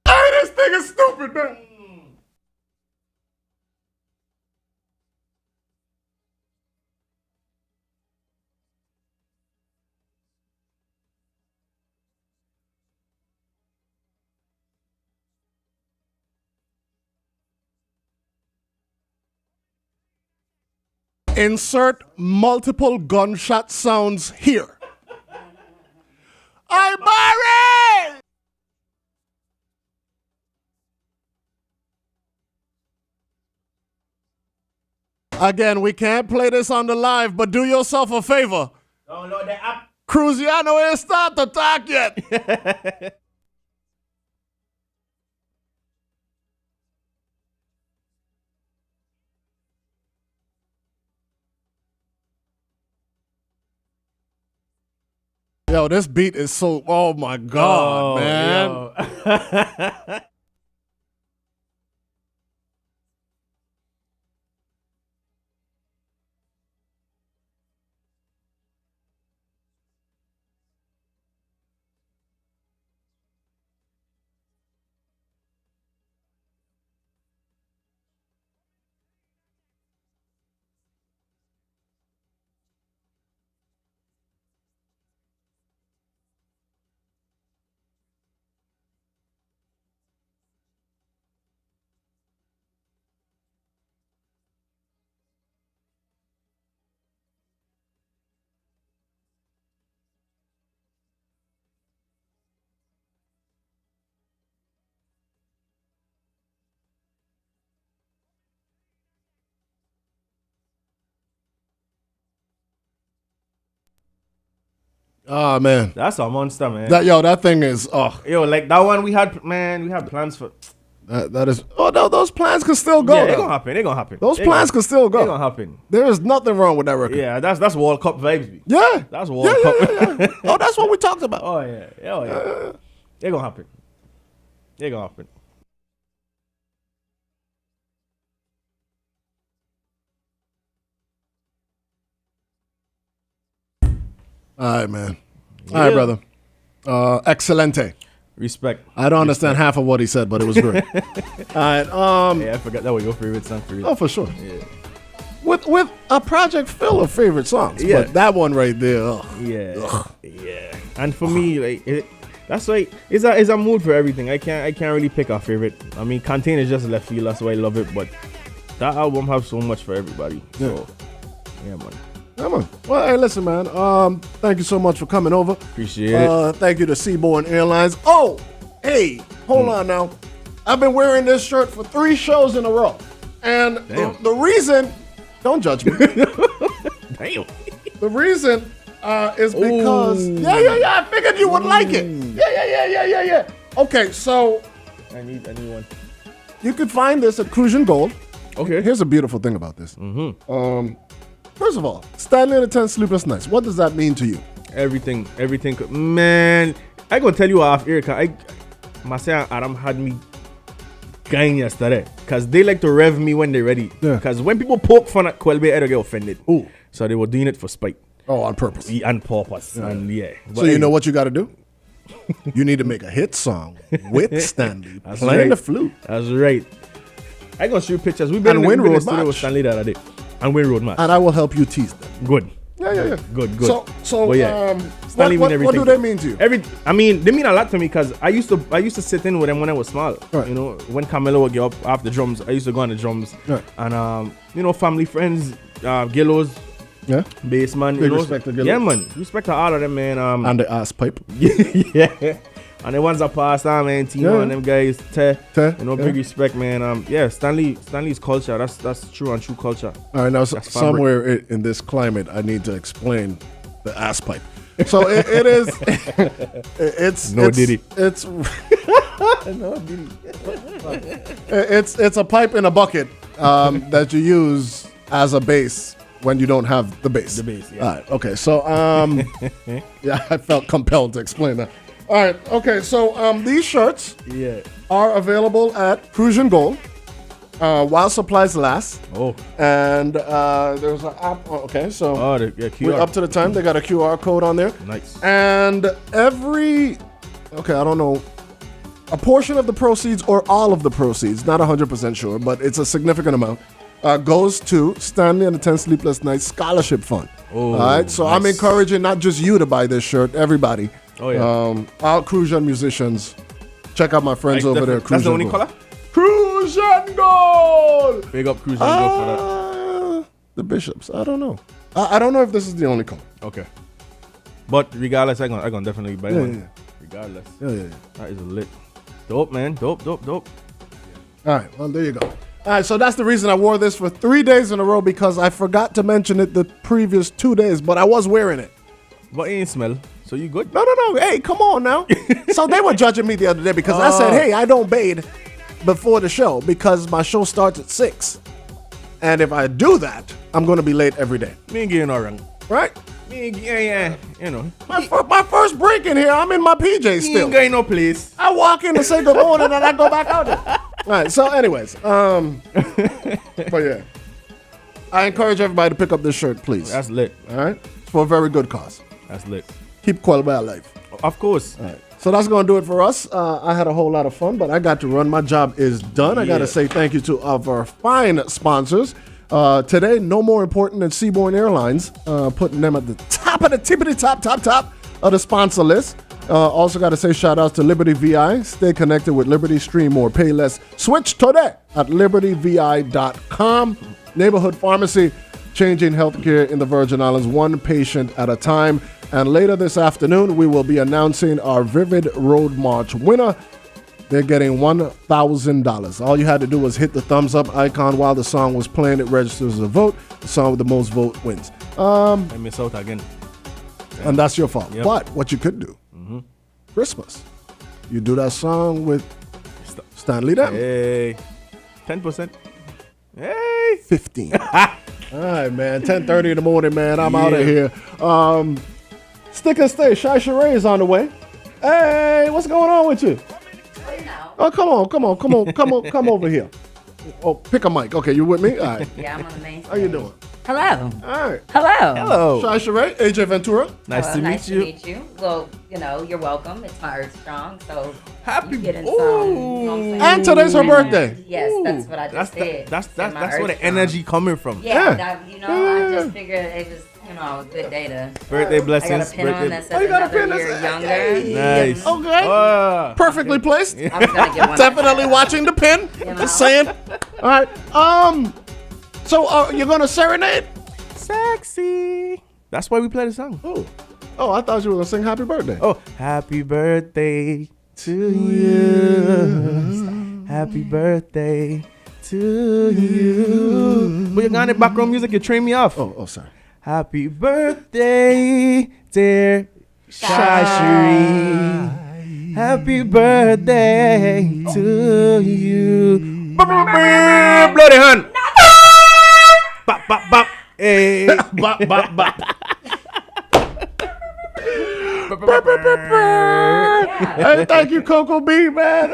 Hey, this thing is stupid, man. Insert multiple gunshot sounds here. I'm Barry! Again, we can't play this on the live, but do yourself a favor. Download the app. Cruziano ain't start to talk yet. Yo, this beat is so, oh my God, man. Yo. Oh, man. That's a monster, man. That thing is, Yo, like that one we had plans for. that is, those plans can still go. Yeah, though. they gonna happen. Those plans can still They go. gonna happen. There is nothing wrong with that record. Yeah, that's World Cup vibes. B. Yeah. That's World Cup. Yeah. Oh, that's what we talked about. Oh yeah. They gonna happen. They gonna happen. All right, man. All right, brother. Excelente. Respect. I don't understand half of what he said, but it was great. All right. Yeah, I forgot that was your favorite song for you. Oh, for sure. Yeah. With a project full of favorite songs. Yeah. But that one right there. Ugh. Yeah. And for me, like that's why it's a mood for everything. I can't really pick a favorite. I mean, Contain is just left field, that's why I love it. But that album has so much for everybody. So yeah, man. Come on. Well, hey, listen, man. Thank you so much for coming over. Appreciate it. Thank you to Seaborn Airlines. Oh, hey, hold on now. I've been wearing this shirt for 3 shows in a row. And the reason, don't judge me. Damn. The reason is because, I figured you would like it. Yeah. Okay, so I need one. you could find this at Crucian Gold. Okay. Here's a beautiful thing about this. First of all, Stanley and the 10 Sleepless Nights. What does that mean to you? Everything. Man, I gonna tell you off air, cause Marcel and Adam had me going yesterday. Cause they like to rev me when they're ready. Yeah. Cause when people poke fun at Quelbe, I don't get offended. Ooh. So they were doing it for spite. Oh, on purpose. And purpose. And yeah. So you know what you got to do? You need to make a hit song with Stanley That's playing right. the flute. That's right. I gonna shoot pictures. We've been And in win the road studio with match. Stanley the other day. And win road match. And I will help you tease them. Good. Yeah. Good. So But yeah, Stanley what mean do everything. they mean to you? I mean, they mean a lot to me because I used to sit in with them when I was small. Right. You know, when Camilo would get up off the drums, I used to go on the drums. Right. And you know, family friends, Gillows, Yeah. Bassman. Big You know, respect to Gillows. yeah, man. Respect to all of them, man. And the ass pipe. yeah. And the ones that passed on, man, Tino Yeah. and them guys, Te, Te, you know, yeah. big respect, man. Yeah, Stanley's culture. That's true and true culture. All right, now That's fabric. somewhere in this climate, I need to explain the ass pipe. So it is. It's No it's, diddy. It's it's a pipe in a bucket that you use as a bass when you don't have the bass. The bass, yeah. All right. Okay. So yeah, I felt compelled to explain that. All right. Okay. So these shirts Yeah. are available at Crucian Gold while supplies last. Oh. And there's an app. Oh, okay, so Oh, yeah, we're QR. up to the time. They got a QR code on there. Nice. And I don't know, a portion of the proceeds or all of the proceeds, not 100% sure, but it's a significant amount, goes to Stanley and the 10 Sleepless Nights Scholarship Fund. Oh, all right, so I'm nice. encouraging not just you to buy this shirt, everybody. Oh, yeah. All Crucian musicians. Check out my friends over there. That's the only Gold. color? Crucian Gold! Big up Cruise and go for that. The Bishops. I don't know. I don't know if this is the only color. Okay. But regardless, I gonna definitely buy one. yeah. Regardless. Yeah. That is lit. Dope, man. Dope. All right. Well, there you go. All right. So that's the reason I wore this for 3 days in a row because I forgot to mention it the previous 2 days, but I was wearing it. But it ain't smell. So you good? No. Hey, come on now. So they were judging me the other day because I said, hey, I don't bathe before the show because my show starts at 6. And if I do that, I'm going to be late every day. Me ain't getting no wrong. Right? Yeah. You know. My first break in here, I'm in my PJs You still. ain't going no place. I walk in and say good morning and I go back out there. All right, so anyways, but yeah. I encourage everybody to pick up this shirt, please. That's lit. All right? It's for a very good cause. That's lit. Keep quality of life. Of course. All right. So that's going to do it for us. I had a whole lot of fun, but I got to run. My job is done. I got to Yeah. say thank you to our fine sponsors. Today, no more important than Seaborne Airlines, putting them at the top of the tippity top of the sponsor list. Also got to say shout outs to Liberty VI. Stay connected with Liberty, stream more, pay less. Switch today at libertyvi.com. Neighborhood Pharmacy, changing healthcare in the Virgin Islands one patient at a time. And later this afternoon, we will be announcing our Vivid Road March winner. They're getting $1,000. All you had to do was hit the thumbs up icon while the song was playing. It registers as a vote. The song with the most vote wins. I miss out again. And that's your fault. Yep. But what you could do, Christmas, you do that song with Stanley Dem. Hey. 10%. Hey. 15. All right, man. 10:30 in the morning, man. I'm out of here. Stick and stay. Shy Sheree is on the way. Hey, what's going on with you? Oh, come on, come over here. Oh, pick a mic. Okay, you with me? All right. Yeah, I'm on the main stage. How you doing? Hello. All right. Hello. Hello. Shy Sheree, AJ Ventura. Nice to Nice meet to you. meet you. Well, you know, you're welcome. It's my Earth Strong, so Happy you get in Ooh. some. You know what I'm saying? And today's her birthday. Yes, that's what I just said. That's In my where Earth the Strong. energy coming from. Yeah, Yeah. that, you know, I just figured it was, you know, a good day to. Birthday I got a blessings. pin on that Birthday. says you got a another pin that year says- younger. Hey. Nice. Okay. Ah. Perfectly placed. I was gonna get one. Definitely watching the pin. You know? Just saying. All right. So you're gonna serenade? Sexy. That's why we play the song. Oh, I thought you were gonna sing Happy Birthday. Oh, happy birthday to you. Happy birthday to you. When you got in background music, you train me off. Oh, sorry. Happy birthday, dear Shashri. Happy birthday to you. Bloody hand. Bop, bop, bop. Hey. Bop, bop, bop. Hey, thank you, Coco B, man.